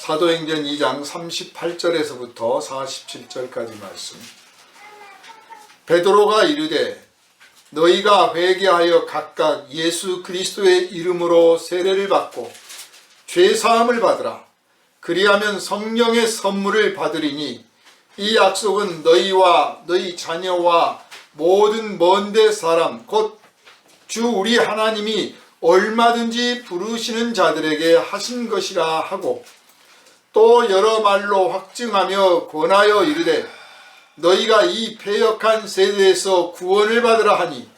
사도행전 2장 38절에서부터 47절까지 말씀. 베드로가 이르되 너희가 회개하여 각각 예수 그리스도의 이름으로 세례를 받고 죄사함을 받으라. 그리하면 성령의 선물을 받으리니 이 약속은 너희와 너희 자녀와 모든 먼데 사람 곧 주 우리 하나님이 얼마든지 부르시는 자들에게 하신 것이라 하고 또 여러 말로 확증하며 권하여 이르되 너희가 이 패역한 세대에서 구원을 받으라 하니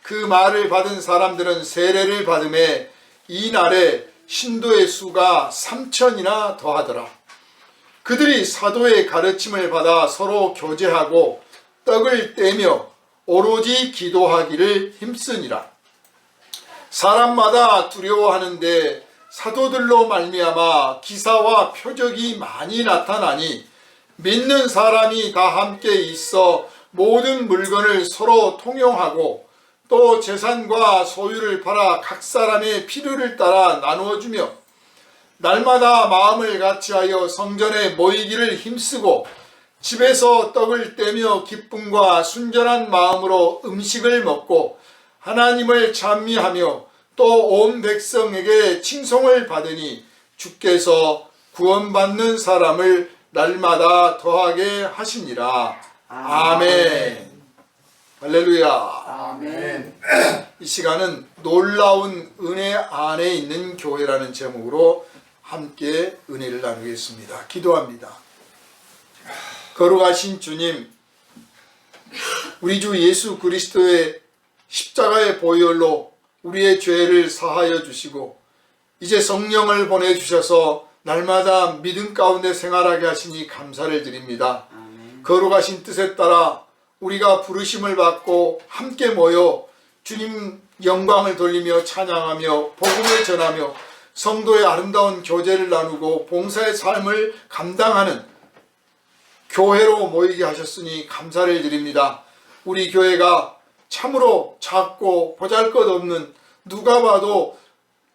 그 말을 받은 사람들은 세례를 받음에 이 날에 신도의 수가 3,000이나 더하더라. 그들이 사도의 가르침을 받아 서로 교제하고 떡을 떼며 오로지 기도하기를 힘쓰니라. 사람마다 두려워하는데 사도들로 말미암아 기사와 표적이 많이 나타나니 믿는 사람이 다 함께 있어 모든 물건을 서로 통용하고 또 재산과 소유를 팔아 각 사람의 필요를 따라 나누어 주며 날마다 마음을 같이하여 성전에 모이기를 힘쓰고 집에서 떡을 떼며 기쁨과 순전한 마음으로 음식을 먹고 하나님을 찬미하며 또 온 백성에게 칭송을 받으니 주께서 구원받는 사람을 날마다 더하게 하시니라. 아멘. 할렐루야. 아멘. 이 시간은 놀라운 은혜 안에 있는 교회라는 제목으로 함께 은혜를 나누겠습니다. 기도합니다. 거룩하신 주님, 우리 주 예수 그리스도의 십자가의 보혈로 우리의 죄를 사하여 주시고 이제 성령을 보내주셔서 날마다 믿음 가운데 생활하게 하시니 감사를 드립니다. 아멘. 거룩하신 뜻에 따라 우리가 부르심을 받고 함께 모여 주님 영광을 돌리며 찬양하며 복음을 전하며 성도의 아름다운 교제를 나누고 봉사의 삶을 감당하는 교회로 모이게 하셨으니 감사를 드립니다. 우리 교회가 참으로 작고 보잘것없는 누가 봐도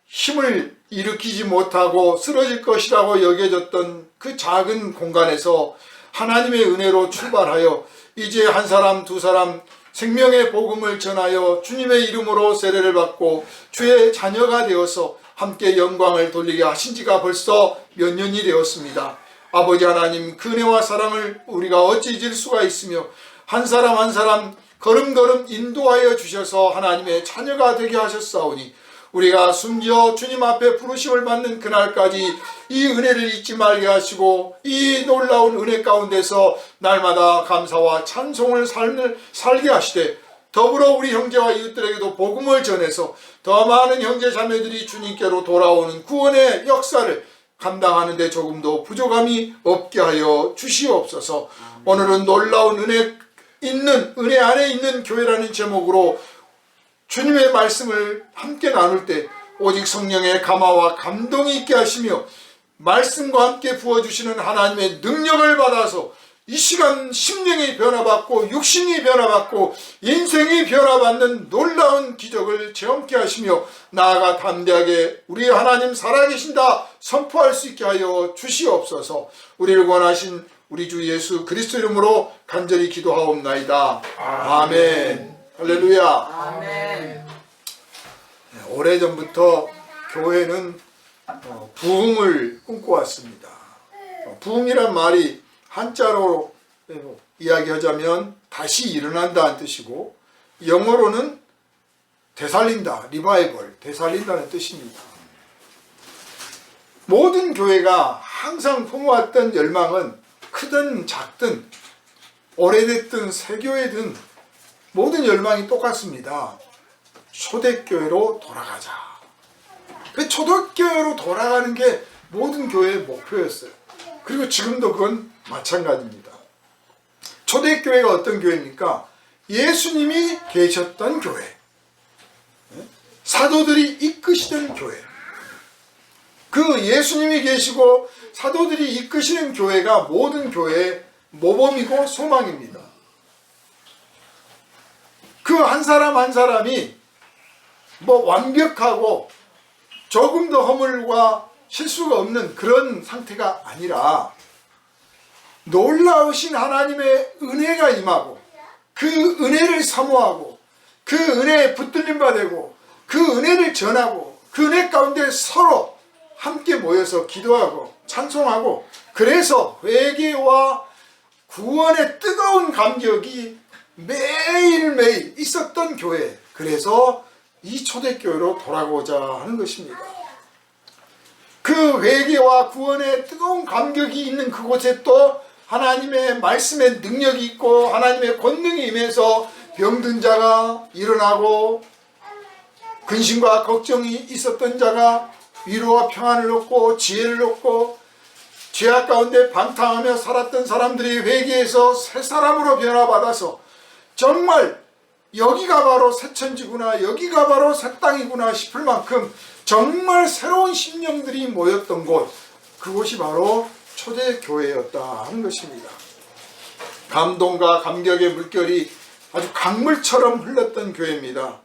힘을 일으키지 못하고 쓰러질 것이라고 여겨졌던 그 작은 공간에서 하나님의 은혜로 출발하여 이제 한 사람 두 사람 생명의 복음을 전하여 주님의 이름으로 세례를 받고 주의 자녀가 되어서 함께 영광을 돌리게 하신 지가 벌써 몇 년이 되었습니다. 아버지 하나님, 그 은혜와 사랑을 우리가 어찌 잊을 수가 있으며 한 사람 한 사람 걸음걸음 인도하여 주셔서 하나님의 자녀가 되게 하셨사오니 우리가 숨지어 주님 앞에 부르심을 받는 그날까지 이 은혜를 잊지 말게 하시고 이 놀라운 은혜 가운데서 날마다 감사와 찬송을 살게 하시되 더불어 우리 형제와 이웃들에게도 복음을 전해서 더 많은 형제 자매들이 주님께로 돌아오는 구원의 역사를 감당하는데 조금도 부족함이 없게 하여 주시옵소서. 오늘은 놀라운 은혜 안에 있는 교회라는 제목으로 주님의 말씀을 함께 나눌 때 오직 성령의 감화와 감동이 있게 하시며 말씀과 함께 부어주시는 하나님의 능력을 받아서 이 시간 심령이 변화받고 육신이 변화받고 인생이 변화받는 놀라운 기적을 체험케 하시며 나아가 담대하게 우리 하나님 살아계신다 선포할 수 있게 하여 주시옵소서. 우리를 원하신 우리 주 예수 그리스도 이름으로 간절히 기도하옵나이다. 아멘. 할렐루야. 아멘. 오래전부터 교회는 부흥을 꿈꿔왔습니다. 부흥이란 말이 한자로 이야기하자면 다시 일어난다는 뜻이고 영어로는 되살린다, 리바이벌, 되살린다는 뜻입니다. 모든 교회가 항상 품어왔던 열망은 크든 작든 오래됐든 새 교회든 모든 열망이 똑같습니다. 초대교회로 돌아가자. 그 초대교회로 돌아가는 게 모든 교회의 목표였어요. 그리고 지금도 그건 마찬가지입니다. 초대교회가 어떤 교회입니까? 예수님이 계셨던 교회, 사도들이 이끄시던 교회. 그 예수님이 계시고 사도들이 이끄시는 교회가 모든 교회의 모범이고 소망입니다. 그 한 사람 한 사람이 완벽하고 조금 더 허물과 실수가 없는 그런 상태가 아니라 놀라우신 하나님의 은혜가 임하고 그 은혜를 사모하고 그 은혜에 붙들림 받고 그 은혜를 전하고 그 은혜 가운데 서로 함께 모여서 기도하고 찬송하고, 그래서 회개와 구원의 뜨거운 감격이 매일매일 있었던 교회, 그래서 이 초대교회로 돌아가고자 하는 것입니다. 그 회개와 구원의 뜨거운 감격이 있는 그곳에 또 하나님의 말씀의 능력이 있고 하나님의 권능이 임해서 병든 자가 일어나고 근심과 걱정이 있었던 자가 위로와 평안을 얻고 지혜를 얻고 죄악 가운데 방탕하며 살았던 사람들이 회개해서 새 사람으로 변화받아서 정말 여기가 바로 새 천지구나, 여기가 바로 새 땅이구나 싶을 만큼 정말 새로운 심령들이 모였던 곳, 그곳이 바로 초대교회였다 하는 것입니다. 감동과 감격의 물결이 아주 강물처럼 흘렀던 교회입니다.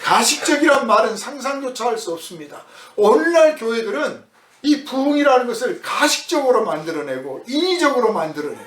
가식적이란 말은 상상조차 할 수 없습니다. 오늘날 교회들은 이 부흥이라는 것을 가식적으로 만들어내고 인위적으로 만들어내고,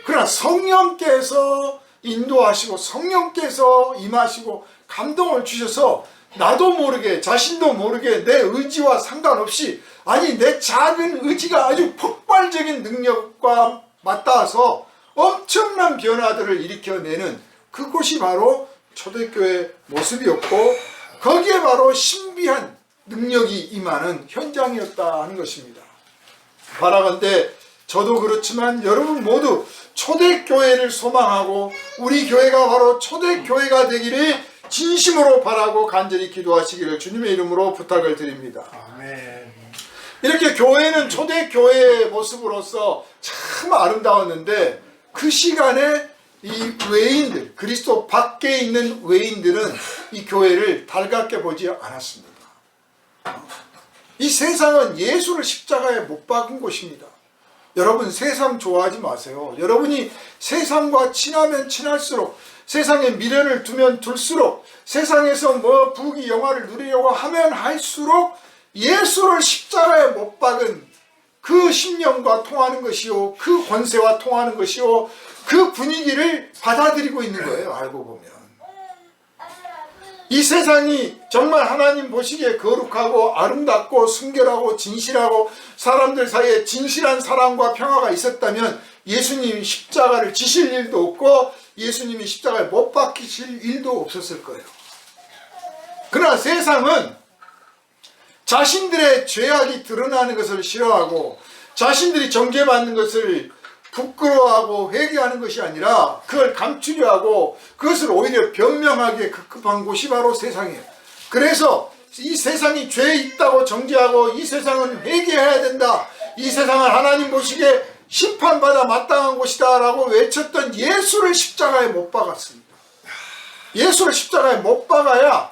그러나 성령께서 인도하시고 성령께서 임하시고 감동을 주셔서 나도 모르게 자신도 모르게 내 의지와 상관없이, 아니 내 작은 의지가 아주 폭발적인 능력과 맞닿아서 엄청난 변화들을 일으켜내는 그곳이 바로 초대교회 모습이었고, 거기에 바로 신비한 능력이 임하는 현장이었다 하는 것입니다. 바라건대 저도 그렇지만 여러분 모두 초대교회를 소망하고 우리 교회가 바로 초대교회가 되기를 진심으로 바라고 간절히 기도하시기를 주님의 이름으로 부탁을 드립니다. 아멘. 이렇게 교회는 초대교회의 모습으로서 참 아름다웠는데, 그 시간에 이 외인들, 그리스도 밖에 있는 외인들은 이 교회를 달갑게 보지 않았습니다. 이 세상은 예수를 십자가에 못 박은 곳입니다. 여러분 세상 좋아하지 마세요. 여러분이 세상과 친하면 친할수록, 세상에 미련을 두면 둘수록, 세상에서 뭐 부귀 영화를 누리려고 하면 할수록 예수를 십자가에 못 박은 그 심령과 통하는 것이요, 그 권세와 통하는 것이요, 그 분위기를 받아들이고 있는 거예요. 알고 보면 이 세상이 정말 하나님 보시기에 거룩하고 아름답고 순결하고 진실하고 사람들 사이에 진실한 사랑과 평화가 있었다면 예수님이 십자가를 지실 일도 없고 예수님이 십자가에 못 박히실 일도 없었을 거예요. 그러나 세상은 자신들의 죄악이 드러나는 것을 싫어하고 자신들이 정죄받는 것을 부끄러워하고 회개하는 것이 아니라 그걸 감추려 하고 그것을 오히려 변명하기에 급급한 곳이 바로 세상이에요. 그래서 이 세상이 죄 있다고 정죄하고 이 세상은 회개해야 된다, 이 세상은 하나님 보시기에 심판받아 마땅한 곳이다 라고 외쳤던 예수를 십자가에 못 박았습니다. 예수를 십자가에 못 박아야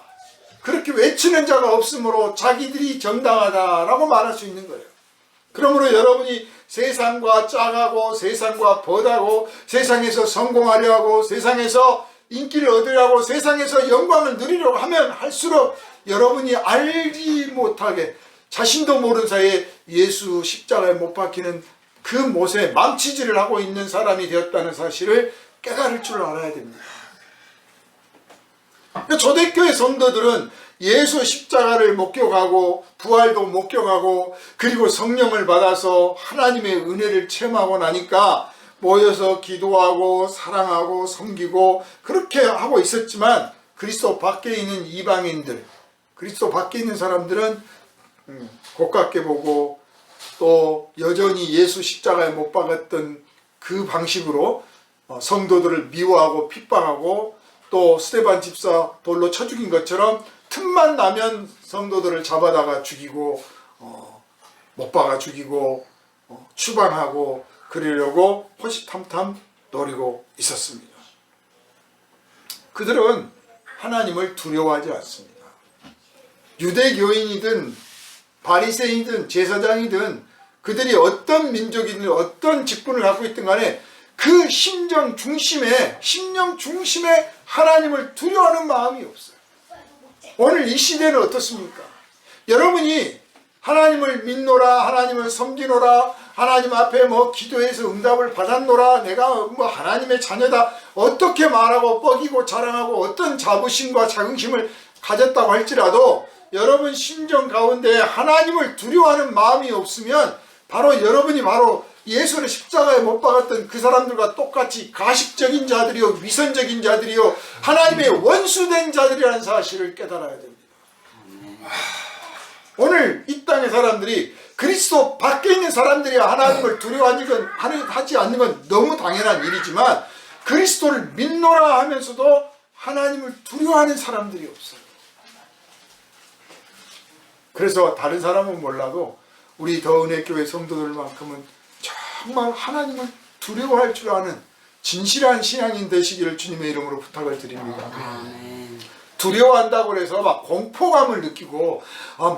그렇게 외치는 자가 없으므로 자기들이 정당하다라고 말할 수 있는 거예요. 그러므로 여러분이 세상과 짝하고 세상과 벗하고 세상에서 성공하려 하고 세상에서 인기를 얻으려고 세상에서 영광을 누리려고 하면 할수록 여러분이 알지 못하게 자신도 모르는 사이에 예수 십자가에 못 박히는 그 못에 망치질을 하고 있는 사람이 되었다는 사실을 깨달을 줄 알아야 됩니다. 초대교회 성도들은 예수 십자가를 목격하고 부활도 목격하고 그리고 성령을 받아서 하나님의 은혜를 체험하고 나니까 모여서 기도하고 사랑하고 섬기고 그렇게 하고 있었지만, 그리스도 밖에 있는 이방인들, 그리스도 밖에 있는 사람들은 고깝게 보고 또 여전히 예수 십자가에 못 박았던 그 방식으로 성도들을 미워하고 핍박하고, 또 스데반 집사 돌로 쳐 죽인 것처럼 틈만 나면 성도들을 잡아다가 죽이고 못 박아 죽이고 추방하고 그러려고 호시탐탐 노리고 있었습니다. 그들은 하나님을 두려워하지 않습니다. 유대교인이든 바리새인이든 제사장이든 그들이 어떤 민족이든 어떤 직분을 갖고 있든 간에 그 심령 중심에 하나님을 두려워하는 마음이 없어요. 오늘 이 시대는 어떻습니까? 여러분이 하나님을 믿노라, 하나님을 섬기노라, 하나님 앞에 뭐 기도해서 응답을 받았노라, 내가 뭐 하나님의 자녀다, 어떻게 말하고 뻐기고 자랑하고 어떤 자부심과 자긍심을 가졌다고 할지라도 여러분 심정 가운데 하나님을 두려워하는 마음이 없으면 바로 여러분이 바로 예수를 십자가에 못 박았던 그 사람들과 똑같이 가식적인 자들이요, 위선적인 자들이요, 하나님의 원수된 자들이라는 사실을 깨달아야 됩니다. 오늘 이 땅의 사람들이 그리스도 밖에 있는 사람들이 하나님을 두려워하지 않는 건 너무 당연한 일이지만 그리스도를 믿노라 하면서도 하나님을 두려워하는 사람들이 없어요. 그래서 다른 사람은 몰라도 우리 더은혜교회 성도들만큼은 정말 하나님을 두려워할 줄 아는 진실한 신앙인 되시기를 주님의 이름으로 부탁을 드립니다. 두려워한다고 해서 막 공포감을 느끼고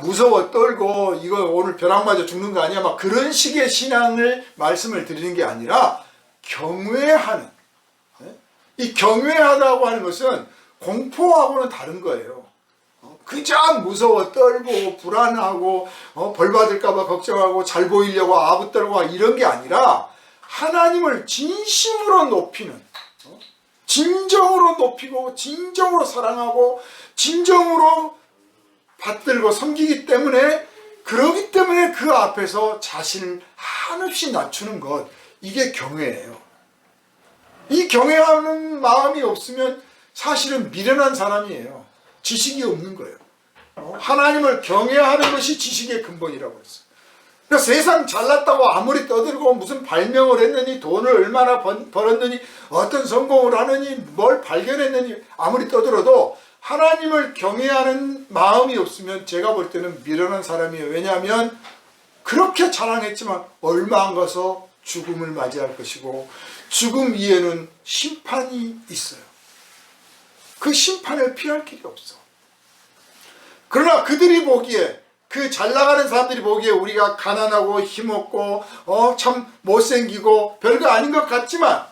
무서워 떨고 이거 오늘 벼락 맞아 죽는 거 아니야 막 그런 식의 신앙을 말씀을 드리는 게 아니라 경외하는, 이 경외하다고 하는 것은 공포하고는 다른 거예요. 그저 무서워 떨고 불안하고 벌 받을까봐 걱정하고 잘 보이려고 아부떨고 이런 게 아니라 하나님을 진심으로 높이는, 진정으로 높이고 진정으로 사랑하고 진정으로 받들고 섬기기 때문에, 그러기 때문에 그 앞에서 자신을 한없이 낮추는 것, 이게 경외예요. 이 경외하는 마음이 없으면 사실은 미련한 사람이에요. 지식이 없는 거예요. 하나님을 경외하는 것이 지식의 근본이라고 했어요. 그러니까 세상 잘났다고 아무리 떠들고 무슨 발명을 했느니, 돈을 얼마나 벌었느니, 어떤 성공을 하느니, 뭘 발견했느니 아무리 떠들어도 하나님을 경외하는 마음이 없으면 제가 볼 때는 미련한 사람이에요. 왜냐하면 그렇게 자랑했지만 얼마 안 가서 죽음을 맞이할 것이고 죽음 위에는 심판이 있어요. 그 심판을 피할 길이 없어. 그러나 그들이 보기에, 그 잘나가는 사람들이 보기에 우리가 가난하고 힘없고 참 못생기고 별거 아닌 것 같지만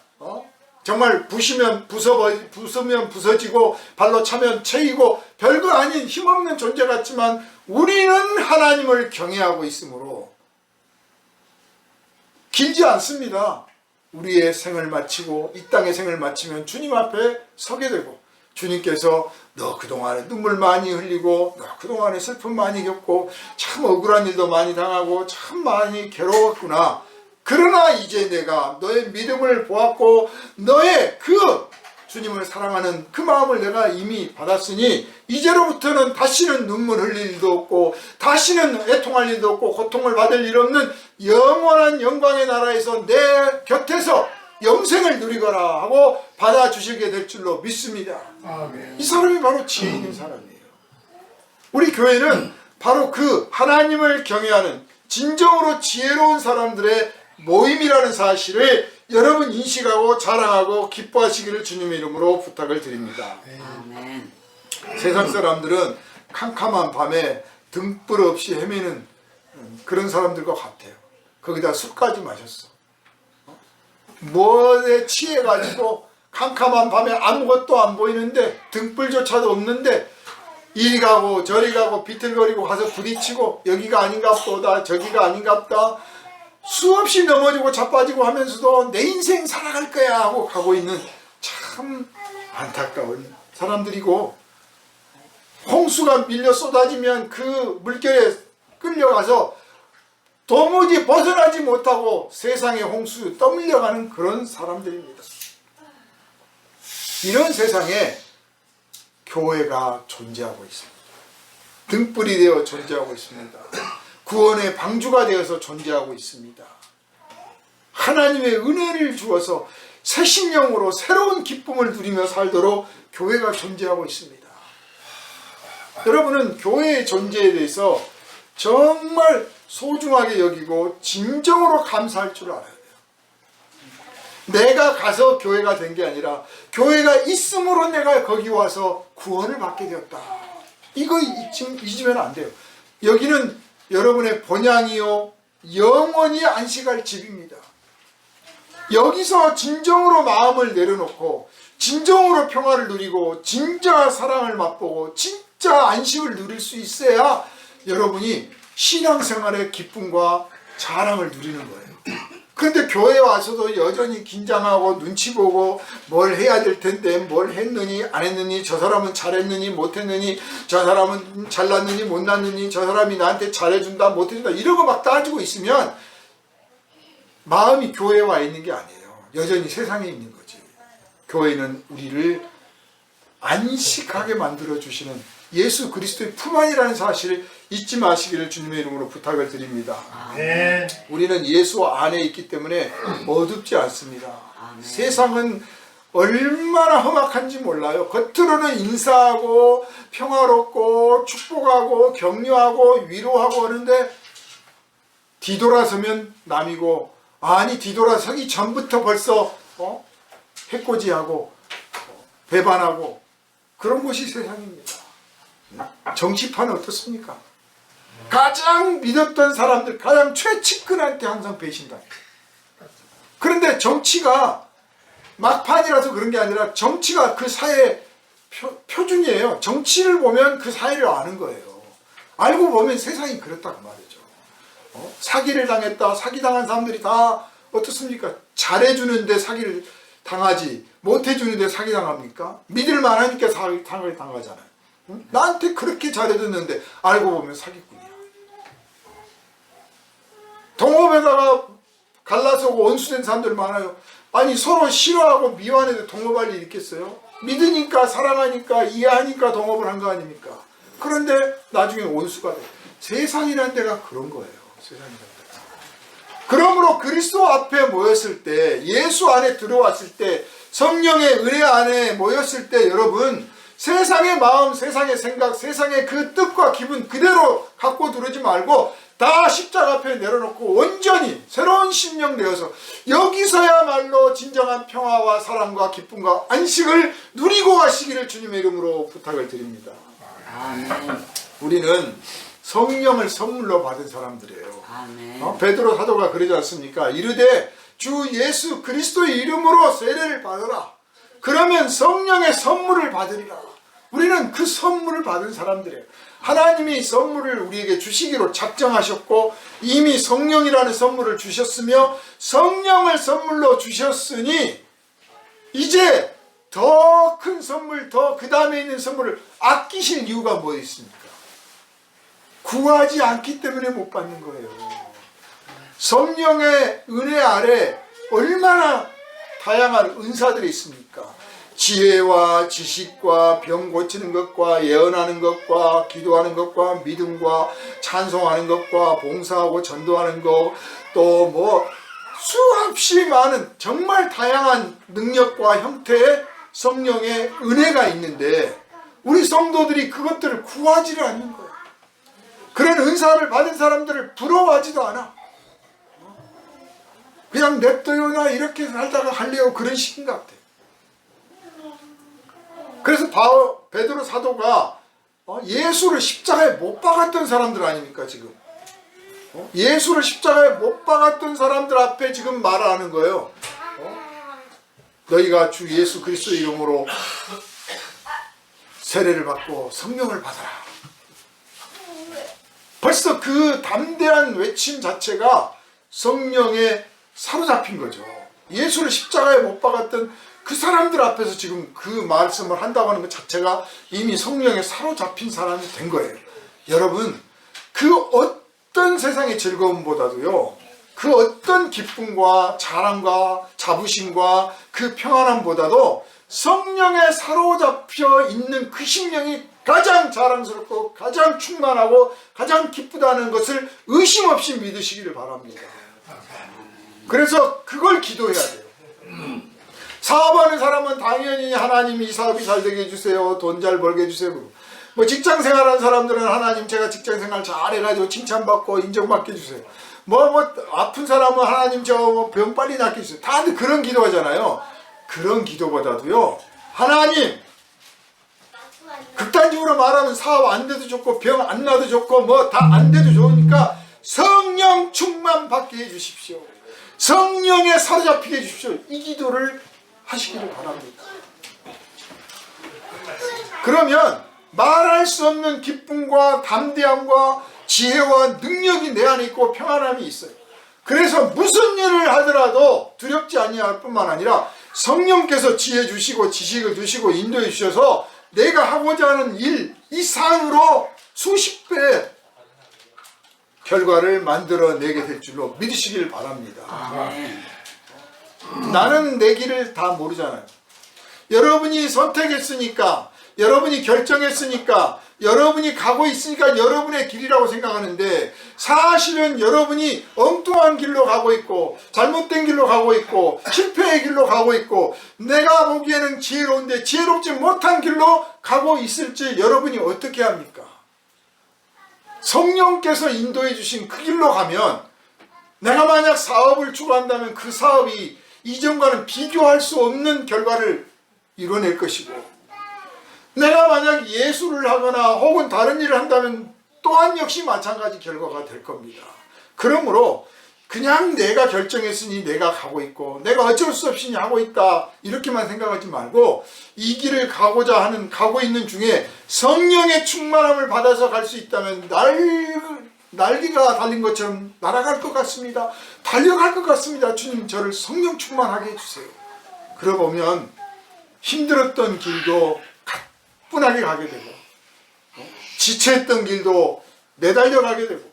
정말 부수면 부서지고 발로 차면 채이고 별거 아닌 힘없는 존재 같지만 우리는 하나님을 경외하고 있으므로 길지 않습니다. 우리의 생을 마치고 이 땅의 생을 마치면 주님 앞에 서게 되고, 주님께서 너 그동안에 눈물 많이 흘리고 너 그동안에 슬픔 많이 겪고 참 억울한 일도 많이 당하고 참 많이 괴로웠구나. 그러나 이제 내가 너의 믿음을 보았고 너의 그 주님을 사랑하는 그 마음을 내가 이미 받았으니 이제로부터는 다시는 눈물 흘릴 일도 없고 다시는 애통할 일도 없고 고통을 받을 일 없는 영원한 영광의 나라에서 내 곁에서 영생을 누리거라 하고 받아주시게 될 줄로 믿습니다. 아멘. 이 사람이 바로 지혜 있는 사람이에요. 우리 교회는 바로 그 하나님을 경외하는 진정으로 지혜로운 사람들의 모임이라는 사실을 여러분 인식하고 자랑하고 기뻐하시기를 주님의 이름으로 부탁을 드립니다. 아멘. 세상 사람들은 캄캄한 밤에 등불 없이 헤매는 그런 사람들과 같아요. 거기다 술까지 마셨어. 뭐에 취해가지고 캄캄한 밤에 아무것도 안 보이는데 등불조차도 없는데 이리 가고 저리 가고 비틀거리고 가서 부딪히고 여기가 아닌가 보다 저기가 아닌가 보다 수없이 넘어지고 자빠지고 하면서도 내 인생 살아갈 거야 하고 가고 있는 참 안타까운 사람들이고, 홍수가 밀려 쏟아지면 그 물결에 끌려가서 도무지 벗어나지 못하고 세상의 홍수에 떠밀려가는 그런 사람들입니다. 이런 세상에 교회가 존재하고 있습니다. 등불이 되어 존재하고 있습니다. 구원의 방주가 되어서 존재하고 있습니다. 하나님의 은혜를 주어서 새 심령으로 새로운 기쁨을 누리며 살도록 교회가 존재하고 있습니다. 여러분은 교회의 존재에 대해서 정말 소중하게 여기고 진정으로 감사할 줄 알아야 돼요. 내가 가서 교회가 된 게 아니라 교회가 있음으로 내가 거기 와서 구원을 받게 되었다. 이거 잊으면 안 돼요. 여기는 여러분의 본향이요 영원히 안식할 집입니다. 여기서 진정으로 마음을 내려놓고 진정으로 평화를 누리고 진짜 사랑을 맛보고 진짜 안식을 누릴 수 있어야 여러분이 신앙생활의 기쁨과 자랑을 누리는 거예요. 그런데 교회에 와서도 여전히 긴장하고 눈치 보고 뭘 해야 될 텐데 뭘 했느니 안 했느니, 저 사람은 잘했느니 못했느니, 저 사람은 잘났느니 못났느니, 저 사람이 나한테 잘해준다 못해준다 이런 거 막 따지고 있으면 마음이 교회에 와 있는 게 아니에요. 여전히 세상에 있는 거지. 교회는 우리를 안식하게 만들어주시는 예수 그리스도의 품 안이라는 사실을 잊지 마시기를 주님의 이름으로 부탁을 드립니다. 아멘. 우리는 예수 안에 있기 때문에 어둡지 않습니다. 아멘. 세상은 얼마나 험악한지 몰라요. 겉으로는 인사하고 평화롭고 축복하고 격려하고 위로하고 하는데 뒤돌아서면 남이고, 아니 뒤돌아서기 전부터 벌써 해코지하고 배반하고 그런 것이 세상입니다. 정치판은 어떻습니까? 가장 믿었던 사람들, 가장 최측근한테 항상 배신당해요. 그런데 정치가 막판이라서 그런 게 아니라 정치가 그 사회의 표준이에요. 정치를 보면 그 사회를 아는 거예요. 알고 보면 세상이 그렇다고 말이죠. 사기를 당했다. 사기당한 사람들이 다 어떻습니까? 잘해주는데 사기를 당하지 못해주는데 사기당합니까? 믿을만하니까 사기를 당하잖아요. 응? 나한테 그렇게 잘해줬는데 알고 보면 사기꾼이야. 동업에다가 갈라서고 원수된 사람들 많아요. 아니 서로 싫어하고 미워하는데 동업할 일 있겠어요? 믿으니까 사랑하니까 이해하니까 동업을 한 거 아닙니까? 그런데 나중에 원수가 돼. 세상이라는 데가 그런 거예요. 세상이라는 데가. 그러므로 그리스도 앞에 모였을 때, 예수 안에 들어왔을 때, 성령의 은혜 안에 모였을 때 여러분, 세상의 마음, 세상의 생각, 세상의 그 뜻과 기분 그대로 갖고 들어오지 말고 다 십자가 앞에 내려놓고 온전히 새로운 심령 되어서 여기서야말로 진정한 평화와 사랑과 기쁨과 안식을 누리고 가시기를 주님의 이름으로 부탁을 드립니다. 아멘. 우리는 성령을 선물로 받은 사람들이에요. 아멘. 베드로 사도가 그러지 않습니까? 이르되 주 예수 그리스도의 이름으로 세례를 받으라. 그러면 성령의 선물을 받으리라. 우리는 그 선물을 받은 사람들이에요. 하나님이 선물을 우리에게 주시기로 작정하셨고 이미 성령이라는 선물을 주셨으며 성령을 선물로 주셨으니 이제 더 큰 선물, 더 그 다음에 있는 선물을 아끼실 이유가 뭐 있습니까? 구하지 않기 때문에 못 받는 거예요. 성령의 은혜 아래 얼마나 다양한 은사들이 있습니까? 지혜와 지식과 병 고치는 것과 예언하는 것과 기도하는 것과 믿음과 찬송하는 것과 봉사하고 전도하는 것, 또 뭐 수없이 많은 정말 다양한 능력과 형태의 성령의 은혜가 있는데 우리 성도들이 그것들을 구하지를 않는 거예요. 그런 은사를 받은 사람들을 부러워하지도 않아. 그냥 냅둬요, 나 이렇게 살다가 할래요, 그런 식인 것 같아. 그래서 베드로 사도가 예수를 십자가에 못 박았던 사람들 아닙니까 지금? 예수를 십자가에 못 박았던 사람들 앞에 지금 말하는 거예요. 너희가 주 예수 그리스도 이름으로 세례를 받고 성령을 받아라. 벌써 그 담대한 외침 자체가 성령에 사로잡힌 거죠. 예수를 십자가에 못 박았던 그 사람들 앞에서 지금 그 말씀을 한다고 하는 것 자체가 이미 성령에 사로잡힌 사람이 된 거예요. 여러분, 그 어떤 세상의 즐거움보다도요, 그 어떤 기쁨과 자랑과 자부심과 그 평안함보다도 성령에 사로잡혀 있는 그 심령이 가장 자랑스럽고 가장 충만하고 가장 기쁘다는 것을 의심 없이 믿으시기를 바랍니다. 그래서 그걸 기도해야 돼요. 사업하는 사람은 당연히 하나님 이 사업이 잘 되게 해주세요. 돈 잘 벌게 해주세요. 뭐 직장 생활하는 사람들은 하나님 제가 직장 생활 잘 해가지고 칭찬받고 인정받게 해주세요. 뭐 아픈 사람은 하나님 저 병 빨리 낫게 해주세요. 다들 그런 기도하잖아요. 그런 기도보다도요, 하나님, 극단적으로 말하면 사업 안 돼도 좋고 병 안 나도 좋고 뭐 다 안 돼도 좋으니까 성령 충만 받게 해주십시오. 성령에 사로잡히게 해주십시오. 이 기도를 하시기를 바랍니다. 그러면 말할 수 없는 기쁨과 담대함과 지혜와 능력이 내 안에 있고 평안함이 있어요. 그래서 무슨 일을 하더라도 두렵지 아니할 뿐만 아니라 성령께서 지혜 주시고 지식을 주시고 인도해 주셔서 내가 하고자 하는 일 이상으로 수십 배 결과를 만들어내게 될 줄로 믿으시길 바랍니다. 나는 내 길을 다 모르잖아요. 여러분이 선택했으니까, 여러분이 결정했으니까, 여러분이 가고 있으니까 여러분의 길이라고 생각하는데, 사실은 여러분이 엉뚱한 길로 가고 있고 잘못된 길로 가고 있고 실패의 길로 가고 있고 내가 보기에는 지혜로운데 지혜롭지 못한 길로 가고 있을지 여러분이 어떻게 합니까? 성령께서 인도해 주신 그 길로 가면, 내가 만약 사업을 추구한다면 그 사업이 이전과는 비교할 수 없는 결과를 이뤄낼 것이고, 내가 만약 예술을 하거나 혹은 다른 일을 한다면 또한 역시 마찬가지 결과가 될 겁니다. 그러므로 그냥 내가 결정했으니 내가 가고 있고 내가 어쩔 수 없이 하고 있다 이렇게만 생각하지 말고, 이 길을 가고 있는 중에 성령의 충만함을 받아서 갈 수 있다면 날개가 달린 것처럼 날아갈 것 같습니다. 달려갈 것 같습니다. 주님, 저를 성령 충만하게 해주세요. 그러고 보면 힘들었던 길도 가뿐하게 가게 되고, 지체했던 길도 매달려 가게 되고,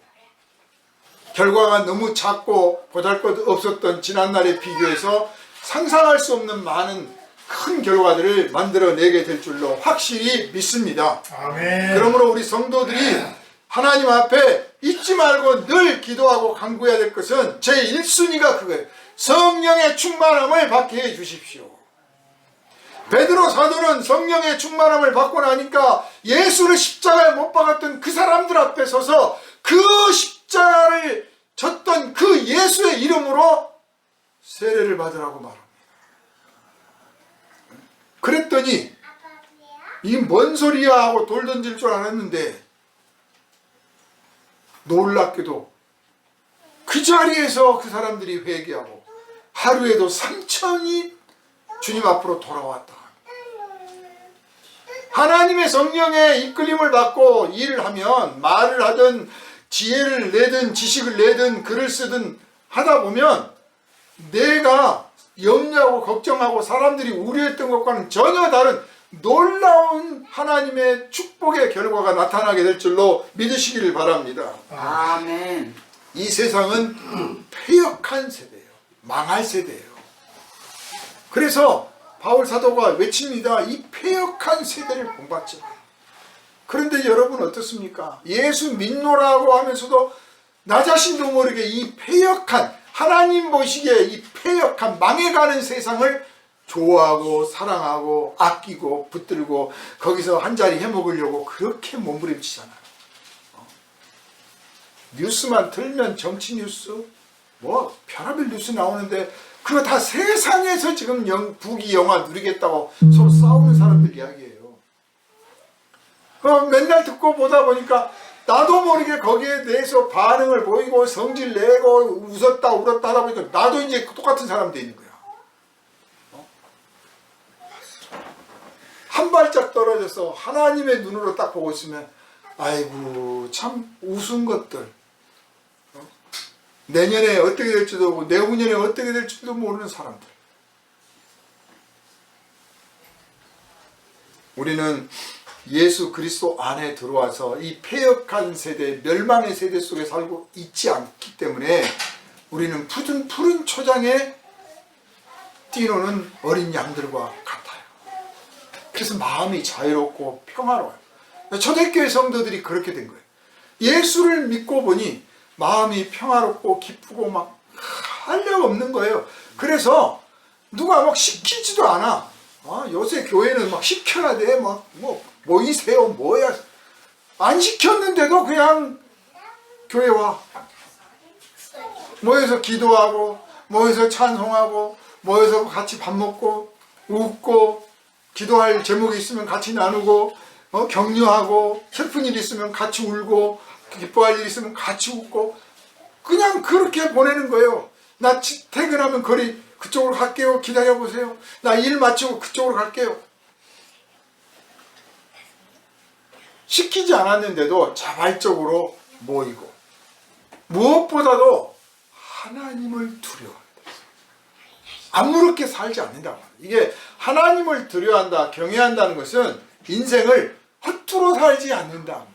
결과가 너무 작고 보잘것없었던 지난날에 비교해서 상상할 수 없는 많은 큰 결과들을 만들어내게 될 줄로 확실히 믿습니다. 아멘. 그러므로 우리 성도들이 하나님 앞에 잊지 말고 늘 기도하고 간구해야 될 것은 제 1순위가 그거예요. 성령의 충만함을 받게 해 주십시오. 베드로 사도는 성령의 충만함을 받고 나니까 예수를 십자가에 못 박았던 그 사람들 앞에 서서 그 십자가를 졌던 그 예수의 이름으로 세례를 받으라고 말합니다. 그랬더니 이 뭔 소리야 하고 돌 던질 줄 알았는데, 놀랍게도 그 자리에서 그 사람들이 회개하고 하루에도 3,000이 주님 앞으로 돌아왔다. 하나님의 성령의 이끌림을 받고 일을 하면, 말을 하든 지혜를 내든 지식을 내든 글을 쓰든 하다 보면 내가 염려하고 걱정하고 사람들이 우려했던 것과는 전혀 다른 놀라운 하나님의 축복의 결과가 나타나게 될 줄로 믿으시기를 바랍니다. 아멘. 이 세상은 패역한 세대예요. 망할 세대예요. 그래서 바울 사도가 외칩니다. 이 패역한 세대를 본받지 마. 그런데 여러분 어떻습니까? 예수 믿노라고 하면서도 나 자신도 모르게 이 패역한, 하나님 보시기에 이 패역한 망해가는 세상을 좋아하고 사랑하고 아끼고 붙들고 거기서 한 자리 해먹으려고 그렇게 몸부림치잖아요. 뉴스만 틀면 정치 뉴스, 뭐 별의별 뉴스 나오는데 그거 다 세상에서 지금 부귀 영화 누리겠다고 서로 싸우는 사람들 이야기예요. 맨날 듣고 보다 보니까 나도 모르게 거기에 대해서 반응을 보이고 성질 내고 웃었다 울었다 하다 보니까 나도 이제 똑같은 사람 돼 있는 거야. 한 발짝 떨어져서 하나님의 눈으로 딱 보고 있으면 아이고 참 우스운 것들, 내년에 어떻게 될지도 모르고 내후년에 어떻게 될지도 모르는 사람들. 우리는 예수 그리스도 안에 들어와서 이 패역한 세대, 멸망의 세대 속에 살고 있지 않기 때문에 우리는 푸른 초장에 뛰노는 어린 양들과 같아요. 그래서 마음이 자유롭고 평화로워요. 초대교회 성도들이 그렇게 된 거예요. 예수를 믿고 보니 마음이 평화롭고 기쁘고 막 한력 없는 거예요. 그래서 누가 막 시키지도 않아. 요새 교회는 막 시켜야 돼. 막 모이세요. 뭐야. 안 시켰는데도 그냥 교회 와. 모여서 기도하고 모여서 찬송하고 모여서 같이 밥 먹고 웃고 기도할 제목이 있으면 같이 나누고 격려하고 슬픈 일 있으면 같이 울고 기뻐할 일 있으면 같이 웃고 그냥 그렇게 보내는 거예요. 나 퇴근하면 거리 그쪽으로 갈게요. 기다려보세요. 나 일 마치고 그쪽으로 갈게요. 시키지 않았는데도 자발적으로 모이고 무엇보다도 하나님을 두려워한다. 아무렇게 살지 않는다. 이게 하나님을 두려워한다, 경외한다는 것은 인생을 허투루 살지 않는다.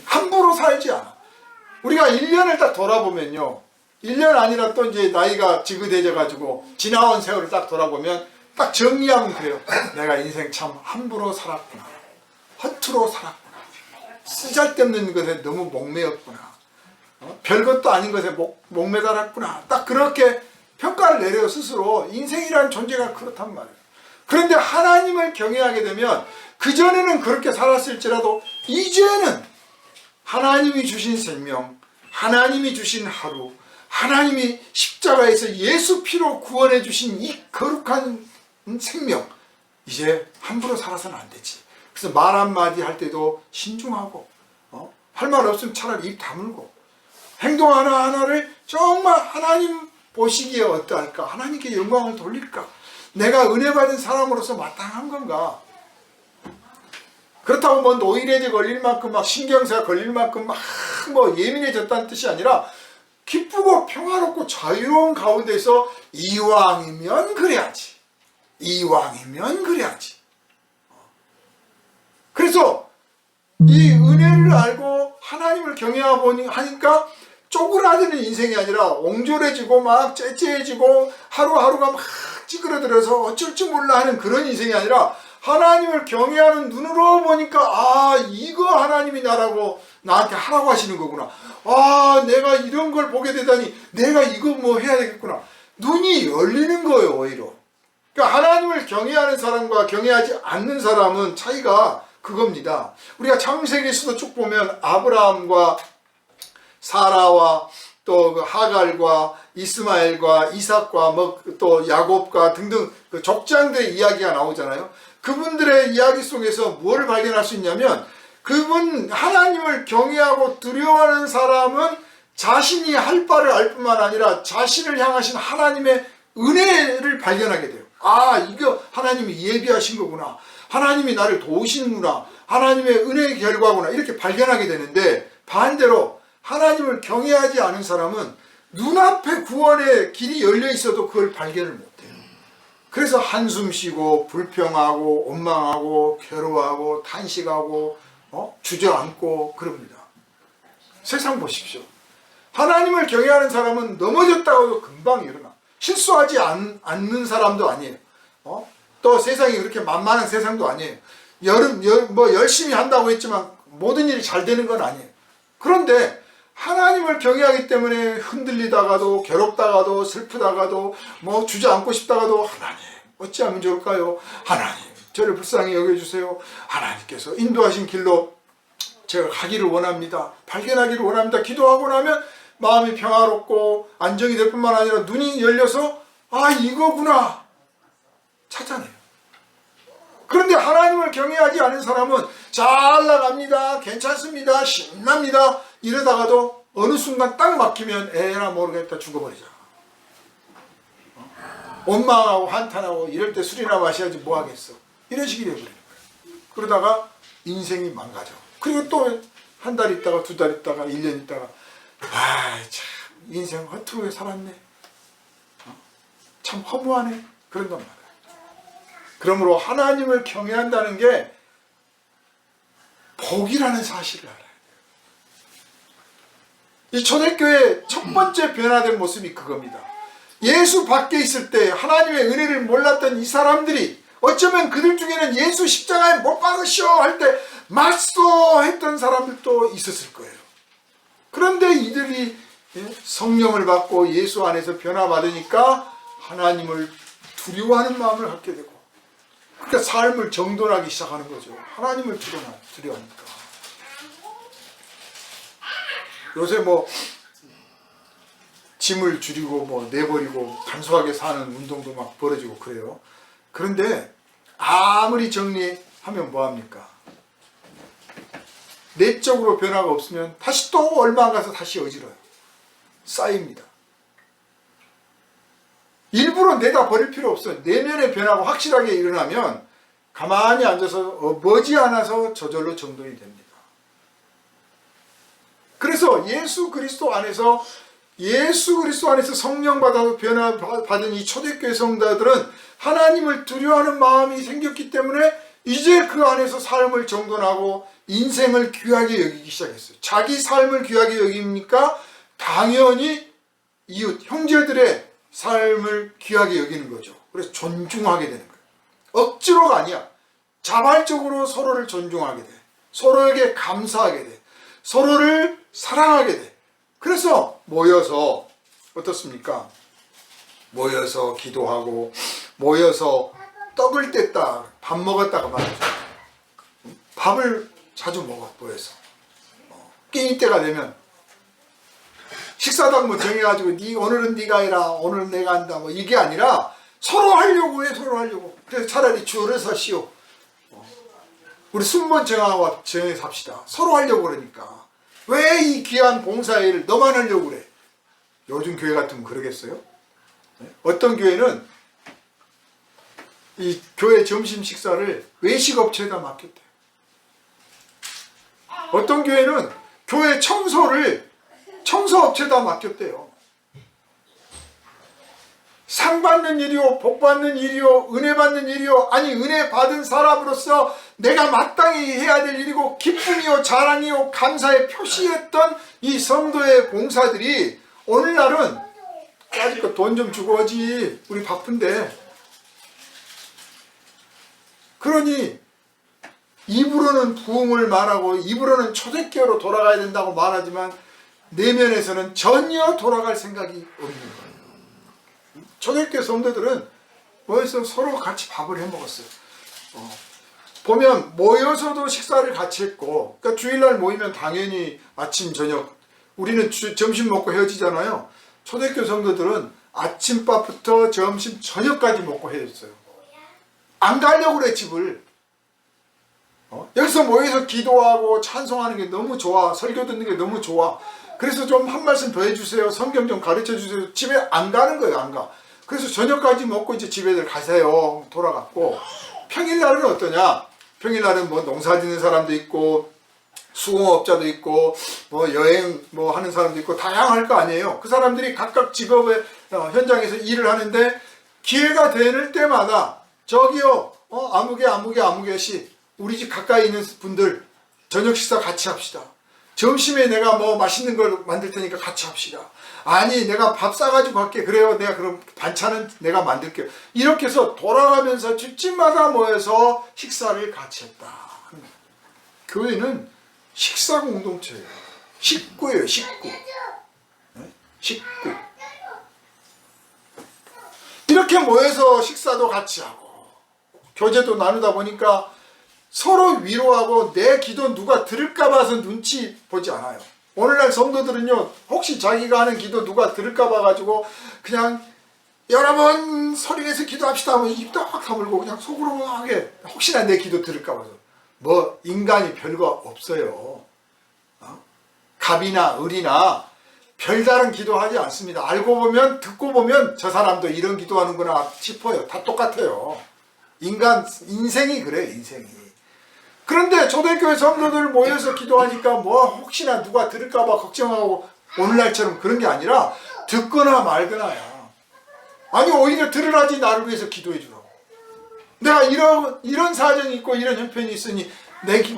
함부로 살지 않아. 우리가 1년을 딱 돌아보면요, 1년 아니라 또 이제 나이가 지긋해져 가지고 지나온 세월을 딱 돌아보면 딱 정리하면 그래요. 내가 인생 참 함부로 살았구나, 허투루 살았구나, 쓰잘데없는 것에 너무 목매였구나, 별것도 아닌 것에 목매달았구나. 딱 그렇게 평가를 내려요. 스스로. 인생이라는 존재가 그렇단 말이에요. 그런데 하나님을 경외하게 되면, 그전에는 그렇게 살았을지라도 이제는 하나님이 주신 생명, 하나님이 주신 하루, 하나님이 십자가에서 예수 피로 구원해 주신 이 거룩한 생명, 이제 함부로 살아서는 안 되지. 그래서 말 한마디 할 때도 신중하고, 할 말 없으면 차라리 입 다물고, 행동 하나하나를 정말 하나님 보시기에 어떠할까? 하나님께 영광을 돌릴까? 내가 은혜 받은 사람으로서 마땅한 건가? 그렇다고 뭐 노이레제 걸릴 만큼, 막 신경쇠가 걸릴 만큼 막 뭐 예민해졌다는 뜻이 아니라, 기쁘고 평화롭고 자유로운 가운데서 이왕이면 그래야지. 이왕이면 그래야지. 그래서 이 은혜를 알고 하나님을 경외하니까 쪼그라드는 인생이 아니라 옹졸해지고 막 째째해지고 하루하루가 막 찌그러들어서 어쩔 줄 몰라 하는 그런 인생이 아니라, 하나님을 경외하는 눈으로 보니까, 아, 이거 하나님이 나한테 하라고 하시는 거구나. 아, 내가 이런 걸 보게 되다니 내가 이거 뭐 해야 되겠구나. 눈이 열리는 거예요, 오히려. 그러니까 하나님을 경외하는 사람과 경외하지 않는 사람은 차이가 그겁니다. 우리가 창세기에서도 쭉 보면 아브라함과 사라와 또 하갈과 이스마엘과 이삭과 뭐 또 야곱과 등등 그 족장들의 이야기가 나오잖아요. 그분들의 이야기 속에서 무엇을 발견할 수 있냐면, 그분 하나님을 경외하고 두려워하는 사람은 자신이 할 바를 알 뿐만 아니라 자신을 향하신 하나님의 은혜를 발견하게 돼요. 아, 이거 하나님이 예비하신 거구나, 하나님이 나를 도우시는구나, 하나님의 은혜의 결과구나, 이렇게 발견하게 되는데, 반대로 하나님을 경외하지 않은 사람은 눈앞에 구원의 길이 열려 있어도 그걸 발견을 못해요. 그래서 한숨 쉬고 불평하고 원망하고 괴로워하고 탄식하고 주저앉고 그럽니다. 세상 보십시오. 하나님을 경외하는 사람은 넘어졌다고도 금방 일어나. 실수하지 않는 사람도 아니에요. 또 세상이 그렇게 만만한 세상도 아니에요. 뭐 열심히 한다고 했지만 모든 일이 잘 되는 건 아니에요. 그런데 하나님을 경외하기 때문에 흔들리다가도 괴롭다가도 슬프다가도 뭐 주저앉고 싶다가도, 하나님 어찌하면 좋을까요? 하나님 저를 불쌍히 여겨주세요. 하나님께서 인도하신 길로 제가 가기를 원합니다. 발견하기를 원합니다. 기도하고 나면 마음이 평화롭고 안정이 될 뿐만 아니라 눈이 열려서, 아, 이거구나 찾아내요. 그런데 하나님을 경외하지 않은 사람은 잘 나갑니다, 괜찮습니다, 신납니다, 이러다가도 어느 순간 딱 막히면 에라 모르겠다, 죽어버리잖아. 원망하고 한탄하고 이럴 때 술이나 마셔야지 뭐 하겠어, 이런 식이 되어버리는 거예요. 그러다가 인생이 망가져. 그리고 또 한 달 있다가 두 달 있다가 1년 있다가, 아, 참 인생 허투루에 살았네, 참 허무하네, 그런단 말이야. 그러므로 하나님을 경외한다는 게 복이라는 사실을 알아야 돼요. 이 초대교회의 첫 번째 변화된 모습이 그겁니다. 예수 밖에 있을 때 하나님의 은혜를 몰랐던 이 사람들이, 어쩌면 그들 중에는 예수 십자가에 못 박으시오 할 때 맞소 했던 사람들도 있었을 거예요. 그런데 이들이 성령을 받고 예수 안에서 변화받으니까 하나님을 두려워하는 마음을 갖게 되고, 그러니까 삶을 정돈하기 시작하는 거죠. 하나님을 두려워하니까. 요새 뭐 짐을 줄이고 뭐 내버리고 간소하게 사는 운동도 막 벌어지고 그래요. 그런데 아무리 정리하면 뭐합니까? 내적으로 변화가 없으면 다시 또 얼마 안 가서 다시 어지러요. 쌓입니다. 일부러 내다 버릴 필요 없어요. 내면의 변화가 확실하게 일어나면 가만히 앉아서 머지않아서 저절로 정돈이 됩니다. 그래서 예수 그리스도 안에서 성령 받아서 변화받은 이 초대교회 성도들은 하나님을 두려워하는 마음이 생겼기 때문에 이제 그 안에서 삶을 정돈하고 인생을 귀하게 여기기 시작했어요. 자기 삶을 귀하게 여깁니까? 당연히 이웃, 형제들의 삶을 귀하게 여기는 거죠. 그래서 존중하게 되는 거예요. 억지로가 아니야. 자발적으로 서로를 존중하게 돼. 서로에게 감사하게 돼. 서로를 사랑하게 돼. 그래서 모여서 어떻습니까? 모여서 기도하고 모여서 떡을 뗐다 밥 먹었다가 말이죠. 밥을 자주 먹어 모여서. 끼니 때가 되면 식사당 뭐 정해가지고 오늘은 네가 해라 오늘은 내가 한다 뭐 이게 아니라 서로 하려고 해. 서로 하려고. 그래서 차라리 줄을 서시오. 우리 순번 정해서 합시다. 서로 하려고 그러니까. 왜 이 귀한 봉사일을 너만 하려고 그래? 요즘 교회 같으면 그러겠어요? 어떤 교회는 이 교회 점심 식사를 외식업체에다 맡겼대요. 어떤 교회는 교회 청소를 청소업체에다 맡겼대요. 상 받는 일이요, 복 받는 일이요, 은혜 받는 일이요, 아니 은혜 받은 사람으로서 내가 마땅히 해야 될 일이고 기쁨이요, 자랑이요, 감사의 표시였던 이 성도의 봉사들이 오늘날은 까짓거 돈 좀 주고 하지 우리 바쁜데. 그러니 입으로는 부흥을 말하고 입으로는 초대교회로 돌아가야 된다고 말하지만 내면에서는 전혀 돌아갈 생각이 없는 거예요. 초대교회 성도들은 모여서 서로 같이 밥을 해 먹었어요. 보면 모여서도 식사를 같이 했고, 그러니까 주일날 모이면 당연히 아침 저녁 우리는 점심 먹고 헤어지잖아요. 초대교회 성도들은 아침밥부터 점심 저녁까지 먹고 헤어졌어요. 안 가려고 그래 집을. 여기서 모여서 기도하고 찬송하는 게 너무 좋아. 설교 듣는 게 너무 좋아. 그래서 좀 한 말씀 더 해주세요. 성경 좀 가르쳐 주세요. 집에 안 가는 거예요. 안 가. 그래서 저녁까지 먹고 이제 집에들 가세요. 돌아갔고, 평일날은 어떠냐? 평일날은 뭐 농사 짓는 사람도 있고 수공업자도 있고 뭐 여행 뭐 하는 사람도 있고 다양할 거 아니에요. 그 사람들이 각각 직업의 현장에서 일을 하는데 기회가 되는 때마다 저기요 아무개 씨 우리 집 가까이 있는 분들 저녁 식사 같이 합시다. 점심에 내가 뭐 맛있는 걸 만들 테니까 같이 합시다. 아니 내가 밥 싸가지고 갈게. 그래요. 내가 그럼 반찬은 내가 만들게요. 이렇게 해서 돌아가면서 집집마다 모여서 식사를 같이 했다. 교회는 식사 공동체예요. 식구예요. 식구. 식구. 이렇게 모여서 식사도 같이 하고 교제도 나누다 보니까 서로 위로하고 내 기도 누가 들을까 봐서 눈치 보지 않아요. 오늘날 성도들은요, 혹시 자기가 하는 기도 누가 들을까 봐 가지고 그냥 여러분 소리내서 기도합시다 하면 입 딱 다물고 그냥 속으로 하게, 혹시나 내 기도 들을까 봐서. 뭐 인간이 별거 없어요. 갑이나 을이나 별다른 기도하지 않습니다. 알고 보면 듣고 보면 저 사람도 이런 기도하는구나 싶어요. 다 똑같아요. 인생이 그래, 인생이. 그런데 초대교회 성도들 모여서 기도하니까 뭐 혹시나 누가 들을까봐 걱정하고 오늘날처럼 그런 게 아니라 듣거나 말거나야. 아니 오히려 들으라지 나를 위해서 기도해 주라고. 내가 이런 사정이 있고 이런 형편이 있으니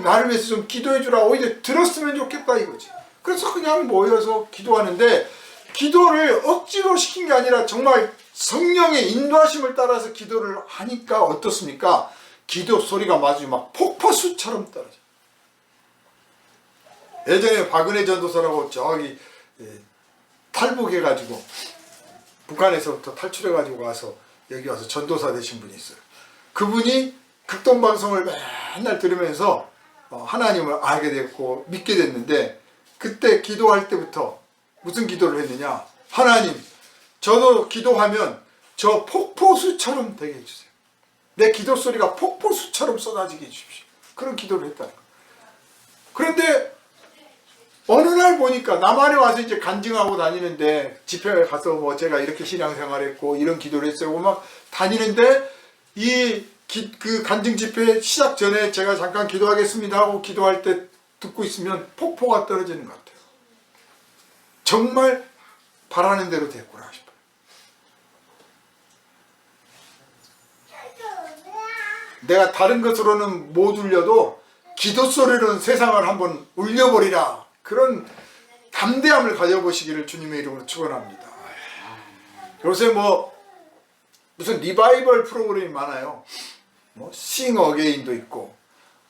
나를 위해서 좀 기도해 주라. 오히려 들었으면 좋겠다 이거지. 그래서 그냥 모여서 기도하는데 기도를 억지로 시킨 게 아니라 정말 성령의 인도하심을 따라서 기도를 하니까 어떻습니까? 기도 소리가 마치 막 폭포수처럼 떨어져. 예전에 박은혜 전도사라고 저기 탈북해가지고 북한에서부터 탈출해가지고 와서 여기 와서 전도사 되신 분이 있어요. 그분이 극동방송을 맨날 들으면서 하나님을 알게 됐고 믿게 됐는데, 그때 기도할 때부터 무슨 기도를 했느냐? 하나님, 저도 기도하면 저 폭포수처럼 되게 해주세요. 내 기도 소리가 폭포수처럼 쏟아지게 해주십시오. 그런 기도를 했다는 거예요. 그런데 어느 날 보니까 남한에 와서 이제 간증하고 다니는데, 집회에 가서 뭐 제가 이렇게 신앙생활했고 이런 기도를 했어요 막 다니는데, 이 그 간증 집회 시작 전에 제가 잠깐 기도하겠습니다 하고 기도할 때 듣고 있으면 폭포가 떨어지는 것 같아요. 정말 바라는 대로 됐구나 싶어요. 내가 다른 것으로는 못 울려도 기도 소리로는 세상을 한번 울려버리라. 그런 담대함을 가져보시기를 주님의 이름으로 축원합니다. 요새 무슨 리바이벌 프로그램이 많아요. 싱 어게인도 있고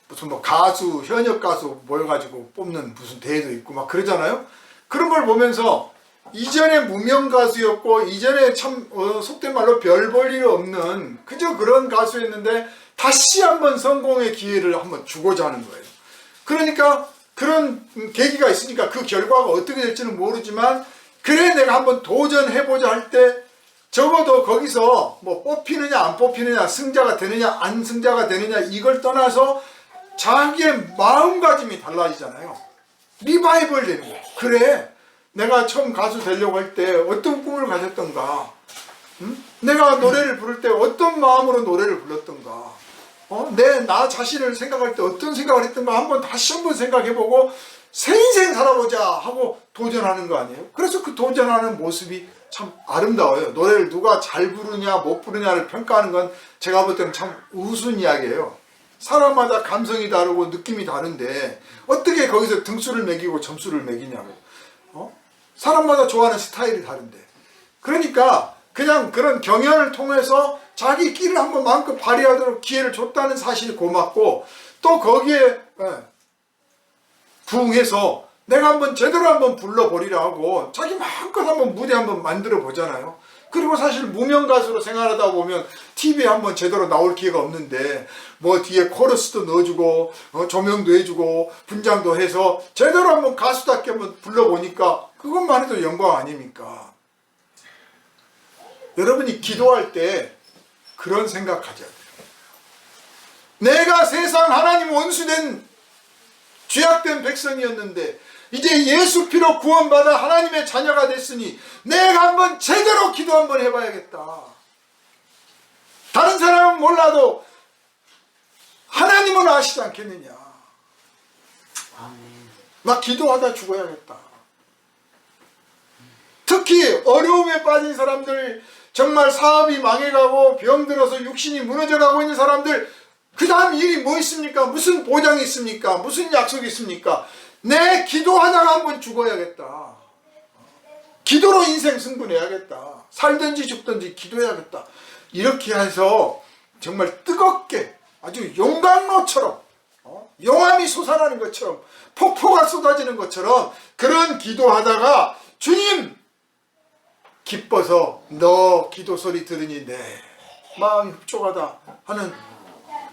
무슨 가수 현역 가수 모여가지고 뽑는 무슨 대회도 있고 막 그러잖아요. 그런 걸 보면서 이전에 무명 가수였고 이전에 참 속된 말로 별 볼 일 없는 그저 그런 가수였는데 다시 한번 성공의 기회를 한번 주고자 하는 거예요. 그러니까 그런 계기가 있으니까 그 결과가 어떻게 될지는 모르지만 그래 내가 한번 도전해보자 할 때 적어도 거기서 뽑히느냐 안 뽑히느냐 승자가 되느냐 안 승자가 되느냐 이걸 떠나서 자기의 마음가짐이 달라지잖아요. 리바이벌 되는 거예요. 그래 내가 처음 가수 되려고 할 때 어떤 꿈을 가졌던가, 내가 노래를 부를 때 어떤 마음으로 노래를 불렀던가, 나 자신을 생각할 때 어떤 생각을 했던가 다시 한번 생각해보고 새 인생 살아보자 하고 도전하는 거 아니에요? 그래서 그 도전하는 모습이 참 아름다워요. 노래를 누가 잘 부르냐 못 부르냐를 평가하는 건 제가 볼 때는 참 우스운 이야기예요. 사람마다 감성이 다르고 느낌이 다른데 어떻게 거기서 등수를 매기고 점수를 매기냐고. 사람마다 좋아하는 스타일이 다른데. 그러니까 그냥 그런 경연을 통해서 자기 끼를 한번 마음껏 발휘하도록 기회를 줬다는 사실이 고맙고, 또 거기에 부응해서 내가 한번 제대로 한번 불러버리라 하고 자기 마음껏 한번 무대 한번 만들어 보잖아요. 그리고 사실 무명 가수로 생활하다 보면 TV에 한번 제대로 나올 기회가 없는데 뒤에 코러스도 넣어주고 조명도 해주고 분장도 해서 제대로 한번 가수답게 한번 불러보니까 그것만 해도 영광 아닙니까? 여러분이 기도할 때 그런 생각 가져야 돼요. 내가 세상 하나님 원수된 죄악된 백성이었는데 이제 예수 피로 구원받아 하나님의 자녀가 됐으니 내가 한번 제대로 기도 한번 해봐야겠다. 다른 사람은 몰라도 하나님은 아시지 않겠느냐. 막 기도하다 죽어야겠다. 특히 어려움에 빠진 사람들, 정말 사업이 망해가고 병들어서 육신이 무너져가고 있는 사람들, 그 다음 일이 뭐 있습니까? 무슨 보장이 있습니까? 무슨 약속이 있습니까? 내 기도하다가 한번 죽어야겠다. 기도로 인생 승부내야겠다. 살든지 죽든지 기도해야겠다. 이렇게 해서 정말 뜨겁게 아주 용광로처럼 용암이 솟아나는 것처럼 폭포가 쏟아지는 것처럼 그런 기도하다가 주님 기뻐서 너 기도 소리 들으니 내 마음이 흡족하다 하는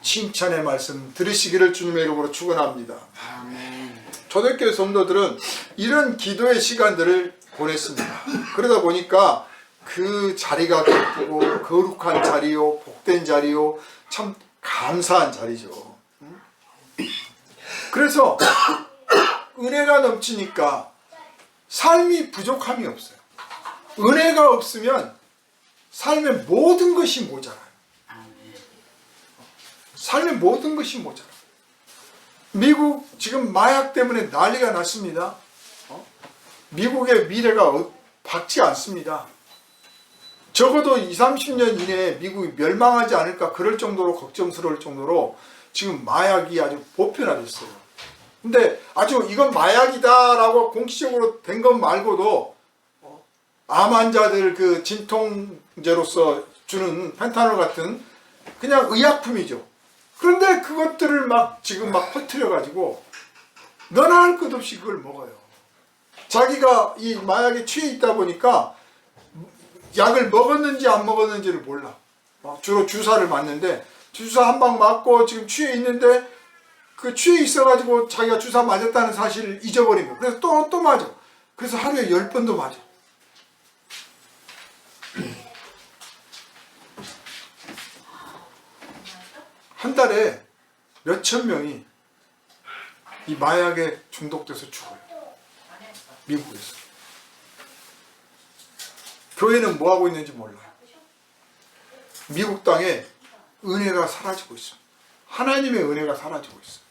칭찬의 말씀 들으시기를 주님의 이름으로 축원합니다. 초대교회 성도들은 이런 기도의 시간들을 보냈습니다. 그러다 보니까 그 자리가 기쁘고 거룩한 자리요, 복된 자리요, 참 감사한 자리죠. 그래서 은혜가 넘치니까 삶이 부족함이 없어요. 은혜가 없으면 삶의 모든 것이 모자라요. 삶의 모든 것이 모자라요. 미국 지금 마약 때문에 난리가 났습니다. 미국의 미래가 밝지 않습니다. 적어도 20, 30년 이내에 미국이 멸망하지 않을까 그럴 정도로 걱정스러울 정도로 지금 마약이 아주 보편화됐어요. 근데 아주 이건 마약이다라고 공식적으로 된 것 말고도 암 환자들 그 진통제로서 주는 펜타놀 같은 그냥 의약품이죠. 그런데 그것들을 지금 퍼뜨려가지고 너나 할 것 없이 그걸 먹어요. 자기가 이 마약에 취해 있다 보니까 약을 먹었는지 안 먹었는지를 몰라. 주로 주사를 맞는데 주사 한 방 맞고 지금 취해 있는데 그 취해 있어가지고 자기가 주사 맞았다는 사실을 잊어버린 거예요. 그래서 또 맞아. 그래서 하루에 10번도 맞아. 한 달에 몇천 명이 이 마약에 중독돼서 죽어요. 미국에서. 교회는 뭐 하고 있는지 몰라요. 미국 땅에 은혜가 사라지고 있습니다. 하나님의 은혜가 사라지고 있어요.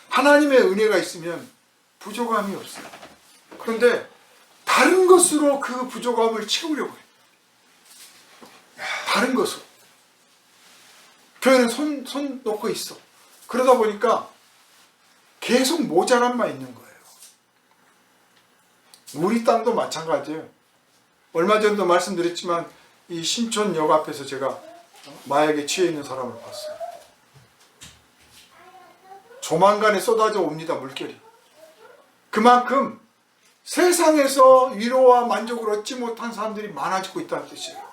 하나님의 은혜가 있으면 부족함이 없어요. 그런데 다른 것으로 그 부족함을 채우려고 해요. 다른 것으로. 교회는 손 놓고 있어. 그러다 보니까 계속 모자람만 있는 거예요. 우리 땅도 마찬가지예요. 얼마 전도 말씀드렸지만 이 신촌역 앞에서 제가 마약에 취해 있는 사람을 봤어요. 조만간에 쏟아져 옵니다, 물결이. 그만큼 세상에서 위로와 만족을 얻지 못한 사람들이 많아지고 있다는 뜻이에요.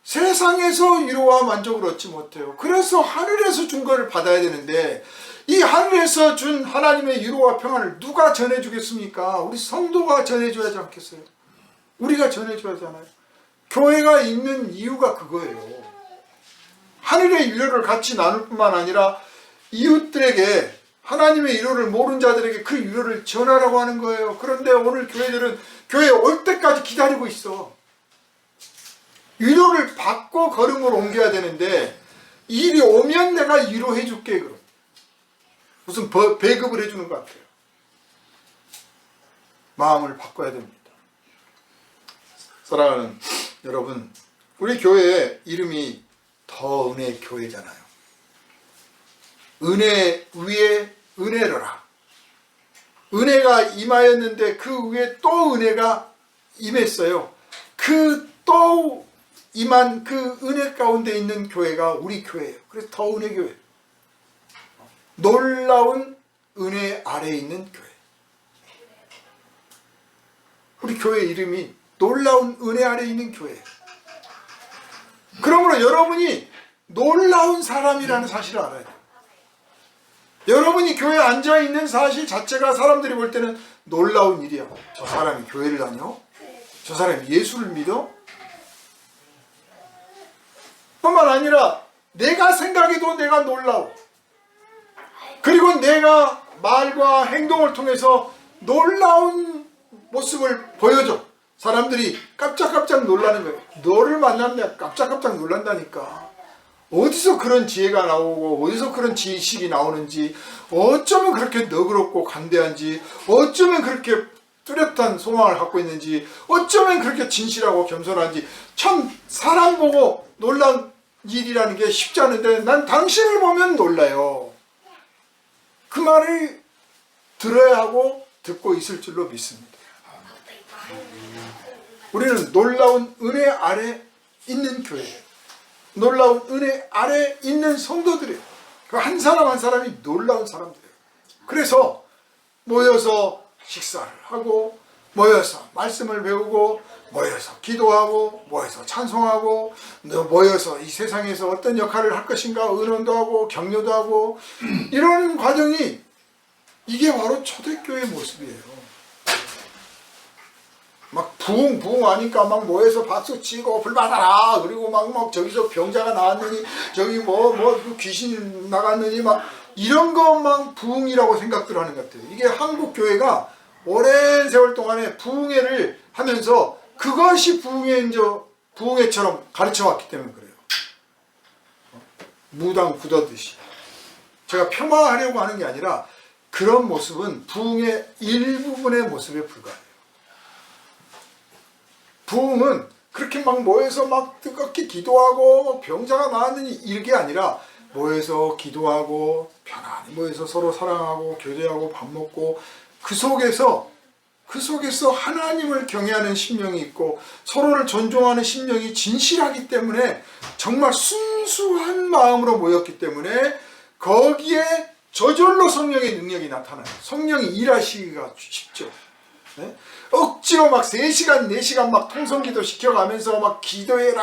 세상에서 위로와 만족을 얻지 못해요. 그래서 하늘에서 준 거를 받아야 되는데 이 하늘에서 준 하나님의 위로와 평안을 누가 전해주겠습니까? 우리 성도가 전해줘야 하지 않겠어요? 우리가 전해줘야 하잖아요. 교회가 있는 이유가 그거예요. 하늘의 위로를 같이 나눌 뿐만 아니라 이웃들에게 하나님의 위로를 모르는 자들에게 그 위로를 전하라고 하는 거예요. 그런데 오늘 교회들은 교회에 올 때까지 기다리고 있어. 위로를 받고 걸음을 옮겨야 되는데 일이 오면 내가 위로해 줄게. 그럼 무슨 배급을 해주는 것 같아요. 마음을 바꿔야 됩니다. 사랑하는 여러분, 우리 교회의 이름이 더 은혜 교회잖아요. 은혜 위에 은혜로라. 은혜가 임하였는데 그 위에 또 은혜가 임했어요. 그 또 임한 그 은혜 가운데 있는 교회가 우리 교회예요. 그래서 더 은혜 교회. 놀라운 은혜 아래에 있는 교회. 우리 교회 이름이 놀라운 은혜 아래에 있는 교회예요. 그러므로 여러분이 놀라운 사람이라는 사실을 알아야 돼요. 여러분이 교회에 앉아있는 사실 자체가 사람들이 볼 때는 놀라운 일이야. 저 사람이 교회를 다녀? 저 사람이 예수를 믿어? 뿐만 아니라 내가 생각해도 내가 놀라워. 그리고 내가 말과 행동을 통해서 놀라운 모습을 보여줘. 사람들이 깜짝깜짝 놀라는 거예요. 너를 만나면 내가 깜짝깜짝 놀란다니까. 어디서 그런 지혜가 나오고 어디서 그런 지식이 나오는지, 어쩌면 그렇게 너그럽고 간대한지, 어쩌면 그렇게 뚜렷한 소망을 갖고 있는지, 어쩌면 그렇게 진실하고 겸손한지. 참 사람 보고 놀란 일이라는 게 쉽지 않은데 난 당신을 보면 놀라요. 그 말을 들어야 하고 듣고 있을 줄로 믿습니다. 우리는 놀라운 은혜 아래 있는 교회예요. 놀라운 은혜 아래 있는 성도들이에요. 그 한 사람 한 사람이 놀라운 사람들이에요. 그래서 모여서 식사를 하고, 모여서 말씀을 배우고, 모여서 기도하고, 모여서 찬송하고, 모여서 이 세상에서 어떤 역할을 할 것인가 의논도 하고 격려도 하고, 이런 과정이 이게 바로 초대교회의 모습이에요. 막 부흥 하니까 막 모여서 박수 치고 불 받아라. 그리고 막 저기서 병자가 나왔느니, 저기 귀신 나갔느니, 막 이런 것만 부흥이라고 생각들 하는 것 같아요. 이게 한국 교회가 오랜 세월 동안에 부흥회를 하면서 그것이 부흥회처럼 가르쳐 왔기 때문에 그래요. 무당 굳었듯이. 제가 폄하하려고 하는 게 아니라 그런 모습은 부흥의 일부분의 모습에 불과해요. 부흥은 그렇게 막 모여서 막 뜨겁게 기도하고 병자가 나았느니 이게 아니라 모여서 기도하고 편안히 모여서 서로 사랑하고 교제하고 밥 먹고 그 속에서 하나님을 경외하는 심령이 있고 서로를 존중하는 심령이 진실하기 때문에 정말 순수한 마음으로 모였기 때문에 거기에 저절로 성령의 능력이 나타나요. 성령이 일하시기가 쉽죠. 네? 억지로 막 3시간 4시간 막 통성기도 시켜가면서 막 기도해야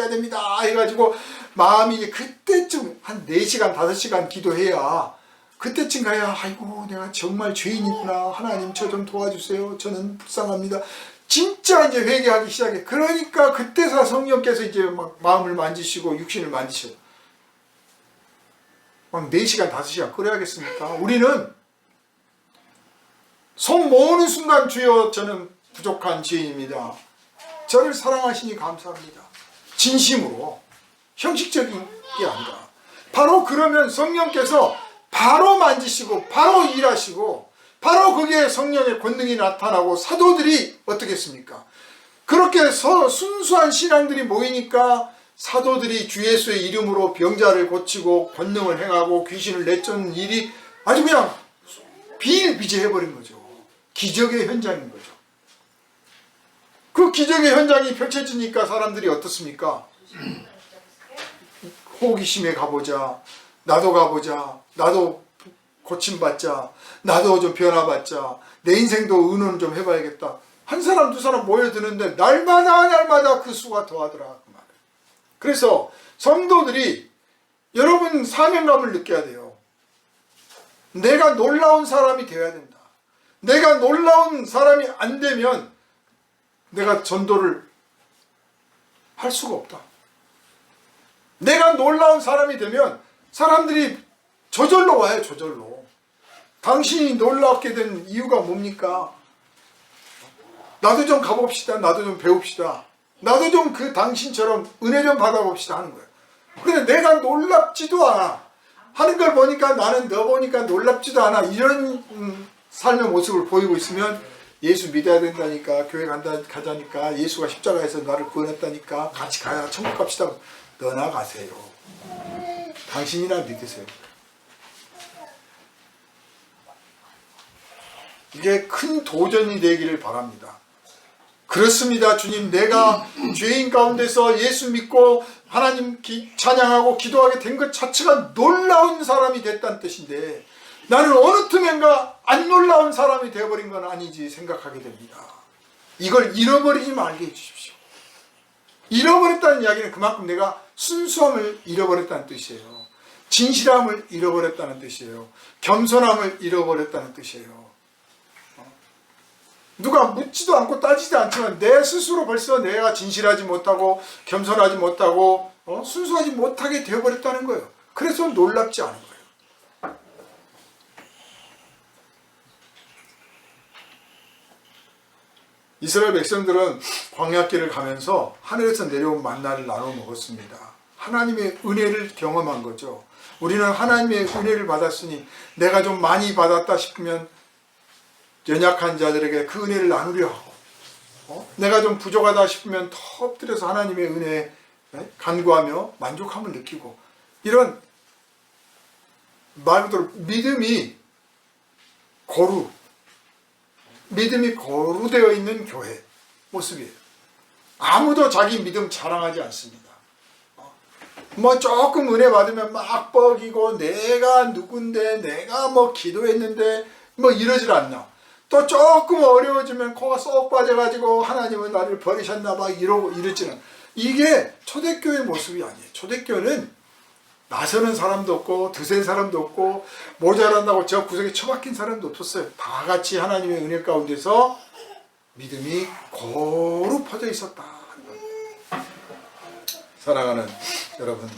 됩니다 해가지고 마음이 이제 그때쯤 한 4시간 5시간 기도해야 그때쯤 가야 아이고 내가 정말 죄인이구나, 하나님 저 좀 도와주세요, 저는 불쌍합니다, 진짜 이제 회개하기 시작해. 그러니까 그때서 성령께서 이제 막 마음을 만지시고 육신을 만지시고 막 4시간 5시간 그래야겠습니까? 우리는 손 모으는 순간 주여 저는 부족한 죄인입니다, 저를 사랑하시니 감사합니다. 진심으로, 형식적인 게 아니라. 바로 그러면 성령께서 바로 만지시고 바로 일하시고 바로 거기에 성령의 권능이 나타나고 사도들이 어떻겠습니까? 그렇게 순수한 신앙들이 모이니까 사도들이 주 예수의 이름으로 병자를 고치고 권능을 행하고 귀신을 내쫓는 일이 아주 그냥 비일비재해버린 거죠. 기적의 현장인 거죠. 그 기적의 현장이 펼쳐지니까 사람들이 어떻습니까? 호기심에 가보자, 나도 가보자, 나도 고침받자, 나도 좀 변화받자, 내 인생도 의논 좀 해봐야겠다. 한 사람 두 사람 모여드는데 날마다 그 수가 더하더라 그 말이에요. 그래서 성도들이 여러분 사명감을 느껴야 돼요. 내가 놀라운 사람이 되어야 된다. 내가 놀라운 사람이 안 되면 내가 전도를 할 수가 없다. 내가 놀라운 사람이 되면 사람들이 저절로 와요. 저절로. 당신이 놀랍게 된 이유가 뭡니까? 나도 좀 가봅시다. 나도 좀 배웁시다. 나도 좀 그 당신처럼 은혜 좀 받아봅시다 하는 거예요. 근데 내가 놀랍지도 않아 하는 걸 보니까 나는 너 보니까 놀랍지도 않아 이런 삶의 모습을 보이고 있으면 예수 믿어야 된다니까, 교회 가자니까, 예수가 십자가에서 나를 구원했다니까, 같이 가야 천국 갑시다. 떠나가세요. 당신이나 믿으세요. 이게 큰 도전이 되기를 바랍니다. 그렇습니다. 주님, 내가 죄인 가운데서 예수 믿고 하나님 찬양하고 기도하게 된 것 자체가 놀라운 사람이 됐다는 뜻인데 나는 어느 틈엔가 안 놀라운 사람이 되어버린 건 아니지 생각하게 됩니다. 이걸 잃어버리지 말게 해주십시오. 잃어버렸다는 이야기는 그만큼 내가 순수함을 잃어버렸다는 뜻이에요. 진실함을 잃어버렸다는 뜻이에요. 겸손함을 잃어버렸다는 뜻이에요. 누가 묻지도 않고 따지지도 않지만 내 스스로 벌써 내가 진실하지 못하고 겸손하지 못하고 순수하지 못하게 되어버렸다는 거예요. 그래서 놀랍지 않은 거예요. 이스라엘 백성들은 광야길을 가면서 하늘에서 내려온 만나를 나눠 먹었습니다. 하나님의 은혜를 경험한 거죠. 우리는 하나님의 은혜를 받았으니 내가 좀 많이 받았다 싶으면 연약한 자들에게 그 은혜를 나누려 하고 내가 좀 부족하다 싶으면 더 엎드려서 하나님의 은혜에 간구하며 만족함을 느끼고 이런 말 그대로 믿음이 거루되어 있는 교회 모습이에요. 아무도 자기 믿음 자랑하지 않습니다. 뭐 조금 은혜 받으면 막 뻐기고 내가 누군데 내가 뭐 기도했는데 뭐 이러질 않나. 또 조금 어려워지면 코가 쏙 빠져가지고 하나님은 나를 버리셨나 봐 이러지는 이게 초대교회 모습이 아니에요. 초대교회는 나서는 사람도 없고 드센 사람도 없고 모자란다고 저 구석에 처박힌 사람도 없었어요. 다 같이 하나님의 은혜 가운데서 믿음이 고루 퍼져 있었다. 사랑하는 여러분,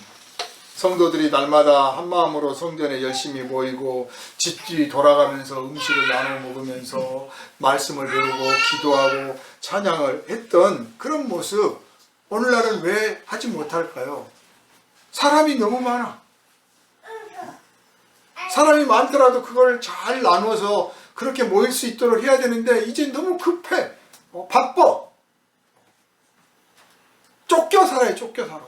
성도들이 날마다 한마음으로 성전에 열심히 모이고 집집이 돌아가면서 음식을 나눠 먹으면서 말씀을 배우고 기도하고 찬양을 했던 그런 모습 오늘날은 왜 하지 못할까요? 사람이 너무 많아. 사람이 많더라도 그걸 잘 나눠서 그렇게 모일 수 있도록 해야 되는데 이제 너무 급해. 바빠. 쫓겨 살아요. 쫓겨 살아.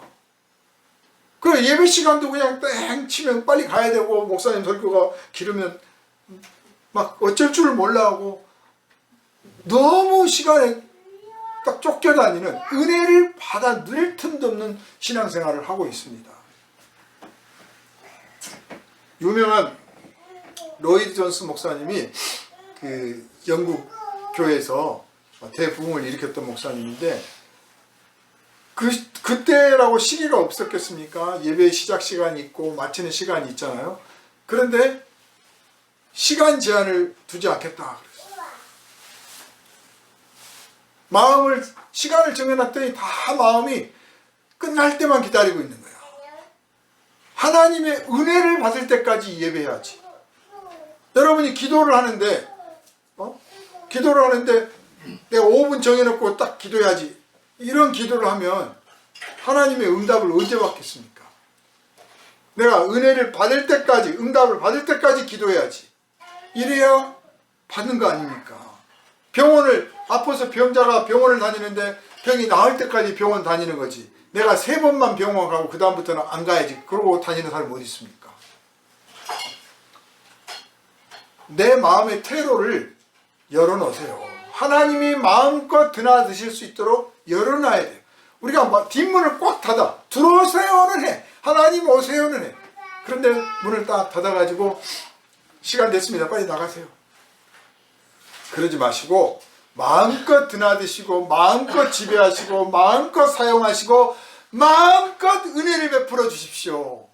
그 예배 시간도 그냥 땡 치면 빨리 가야 되고 목사님 설교가 길으면 막 어쩔 줄 몰라 하고 너무 시간에 딱 쫓겨다니는 은혜를 받아 누릴 틈도 없는 신앙생활을 하고 있습니다. 유명한 로이드 존스 목사님이 그 영국 교회에서 대부흥을 일으켰던 목사님인데 그때라고 시기가 없었겠습니까? 예배 시작 시간이 있고 마치는 시간이 있잖아요. 그런데 시간 제한을 두지 않겠다 그랬어요. 시간을 정해놨더니 다 마음이 끝날 때만 기다리고 있는 거예요. 하나님의 은혜를 받을 때까지 예배해야지. 여러분이 기도를 하는데 내가 5분 정해놓고 딱 기도해야지. 이런 기도를 하면 하나님의 응답을 언제 받겠습니까? 내가 은혜를 받을 때까지, 응답을 받을 때까지 기도해야지. 이래야 받는 거 아닙니까? 병원을, 아파서 병자가 병원을 다니는데 병이 나을 때까지 병원 다니는 거지. 내가 3번만 병원 가고 그 다음부터는 안 가야지. 그러고 다니는 사람이 어디 있습니까? 내 마음의 퇴로를 열어놓으세요. 하나님이 마음껏 드나드실 수 있도록 열어놔야 돼요. 우리가 뒷문을 꽉 닫아. 들어오세요는 해. 하나님 오세요는 해. 그런데 문을 딱 닫아가지고 시간 됐습니다. 빨리 나가세요. 그러지 마시고 마음껏 드나드시고 마음껏 지배하시고 마음껏 사용하시고 마음껏 은혜를 베풀어 주십시오.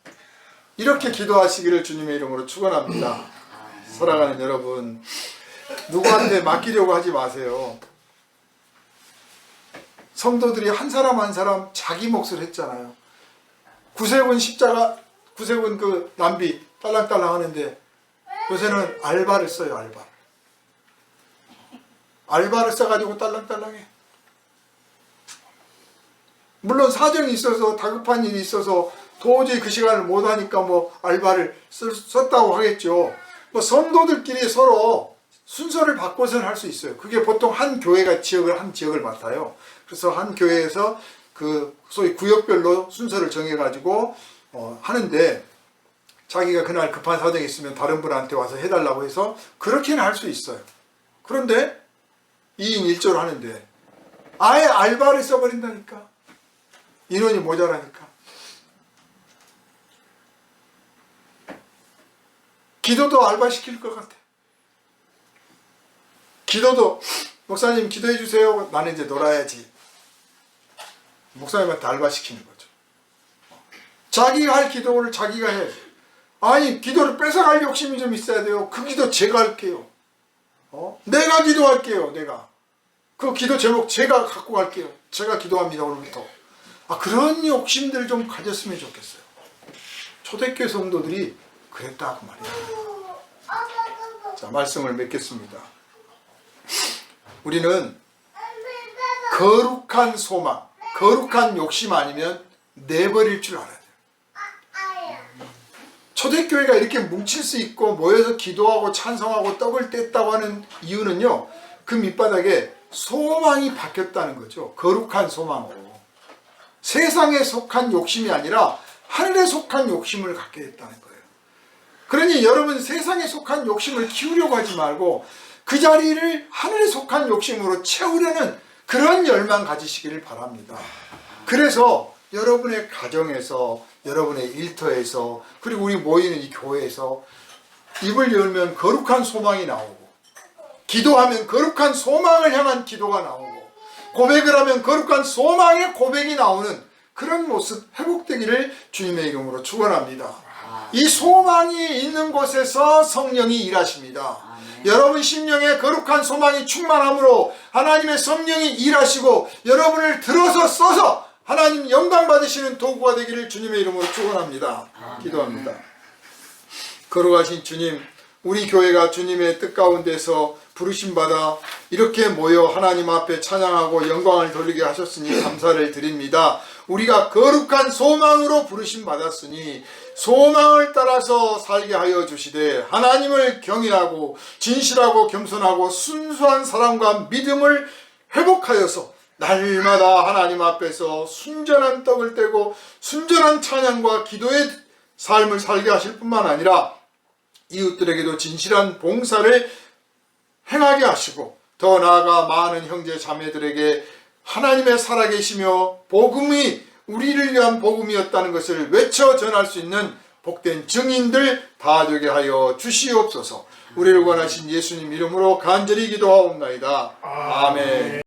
이렇게 기도하시기를 주님의 이름으로 축원합니다. 사랑하는 여러분, 누구한테 맡기려고 하지 마세요. 성도들이 한 사람 한 사람 자기 몫을 했잖아요. 구세군 십자가, 구세군 그 남비 딸랑딸랑 하는데 요새는 알바를 써요. 알바를 써가지고 딸랑딸랑해. 물론 사정이 있어서 다급한 일이 있어서 도저히 그 시간을 못하니까 뭐 알바를 썼다고 하겠죠. 뭐 성도들끼리 서로 순서를 바꿔서는 할 수 있어요. 그게 보통 한 교회가 한 지역을 맡아요. 그래서 한 교회에서 그 소위 구역별로 순서를 정해가지고 하는데, 자기가 그날 급한 사정이 있으면 다른 분한테 와서 해달라고 해서 그렇게는 할 수 있어요. 그런데 2인 1조로 하는데 아예 알바를 써버린다니까. 인원이 모자라니까. 기도도 알바시킬 것 같아. 기도도 목사님 기도해 주세요. 나는 이제 놀아야지. 목사님한테 알바시키는 거죠. 자기가 할 기도를 자기가 해. 아니, 기도를 뺏어갈 욕심이 좀 있어야 돼요. 그 기도 제가 할게요. 내가 기도할게요. 내가. 그 기도 제목 제가 갖고 갈게요. 제가 기도합니다. 오늘부터. 그런 욕심들 좀 가졌으면 좋겠어요. 초대교회 성도들이 그랬다 그 말이에요. 자, 말씀을 맺겠습니다. 우리는 거룩한 소망, 거룩한 욕심 아니면 내버릴 줄 알아야 돼요. 초대교회가 이렇게 뭉칠 수 있고 모여서 기도하고 찬송하고 떡을 뗐다고 하는 이유는요, 그 밑바닥에 소망이 바뀌었다는 거죠. 거룩한 소망으로. 세상에 속한 욕심이 아니라 하늘에 속한 욕심을 갖게 됐다는 거예요. 그러니 여러분, 세상에 속한 욕심을 키우려고 하지 말고 그 자리를 하늘에 속한 욕심으로 채우려는 그런 열망 가지시기를 바랍니다. 그래서 여러분의 가정에서, 여러분의 일터에서, 그리고 우리 모이는 이 교회에서 입을 열면 거룩한 소망이 나오고, 기도하면 거룩한 소망을 향한 기도가 나오고, 고백을 하면 거룩한 소망의 고백이 나오는 그런 모습 회복되기를 주님의 이름으로 축원합니다. 이 소망이 있는 곳에서 성령이 일하십니다. 여러분 심령에 거룩한 소망이 충만함으로 하나님의 성령이 일하시고 여러분을 들어서 써서 하나님 영광 받으시는 도구가 되기를 주님의 이름으로 축원합니다. 기도합니다. 거룩하신 주님, 우리 교회가 주님의 뜻 가운데서 부르심받아 이렇게 모여 하나님 앞에 찬양하고 영광을 돌리게 하셨으니 감사를 드립니다. 우리가 거룩한 소망으로 부르심받았으니 소망을 따라서 살게 하여 주시되, 하나님을 경외하고 진실하고 겸손하고 순수한 사랑과 믿음을 회복하여서 날마다 하나님 앞에서 순전한 떡을 떼고 순전한 찬양과 기도의 삶을 살게 하실 뿐만 아니라 이웃들에게도 진실한 봉사를 행하게 하시고, 더 나아가 많은 형제 자매들에게 하나님의 살아계시며 복음이 우리를 위한 복음이었다는 것을 외쳐 전할 수 있는 복된 증인들 다 되게 하여 주시옵소서. 우리를 원하신 예수님 이름으로 간절히 기도하옵나이다. 아멘.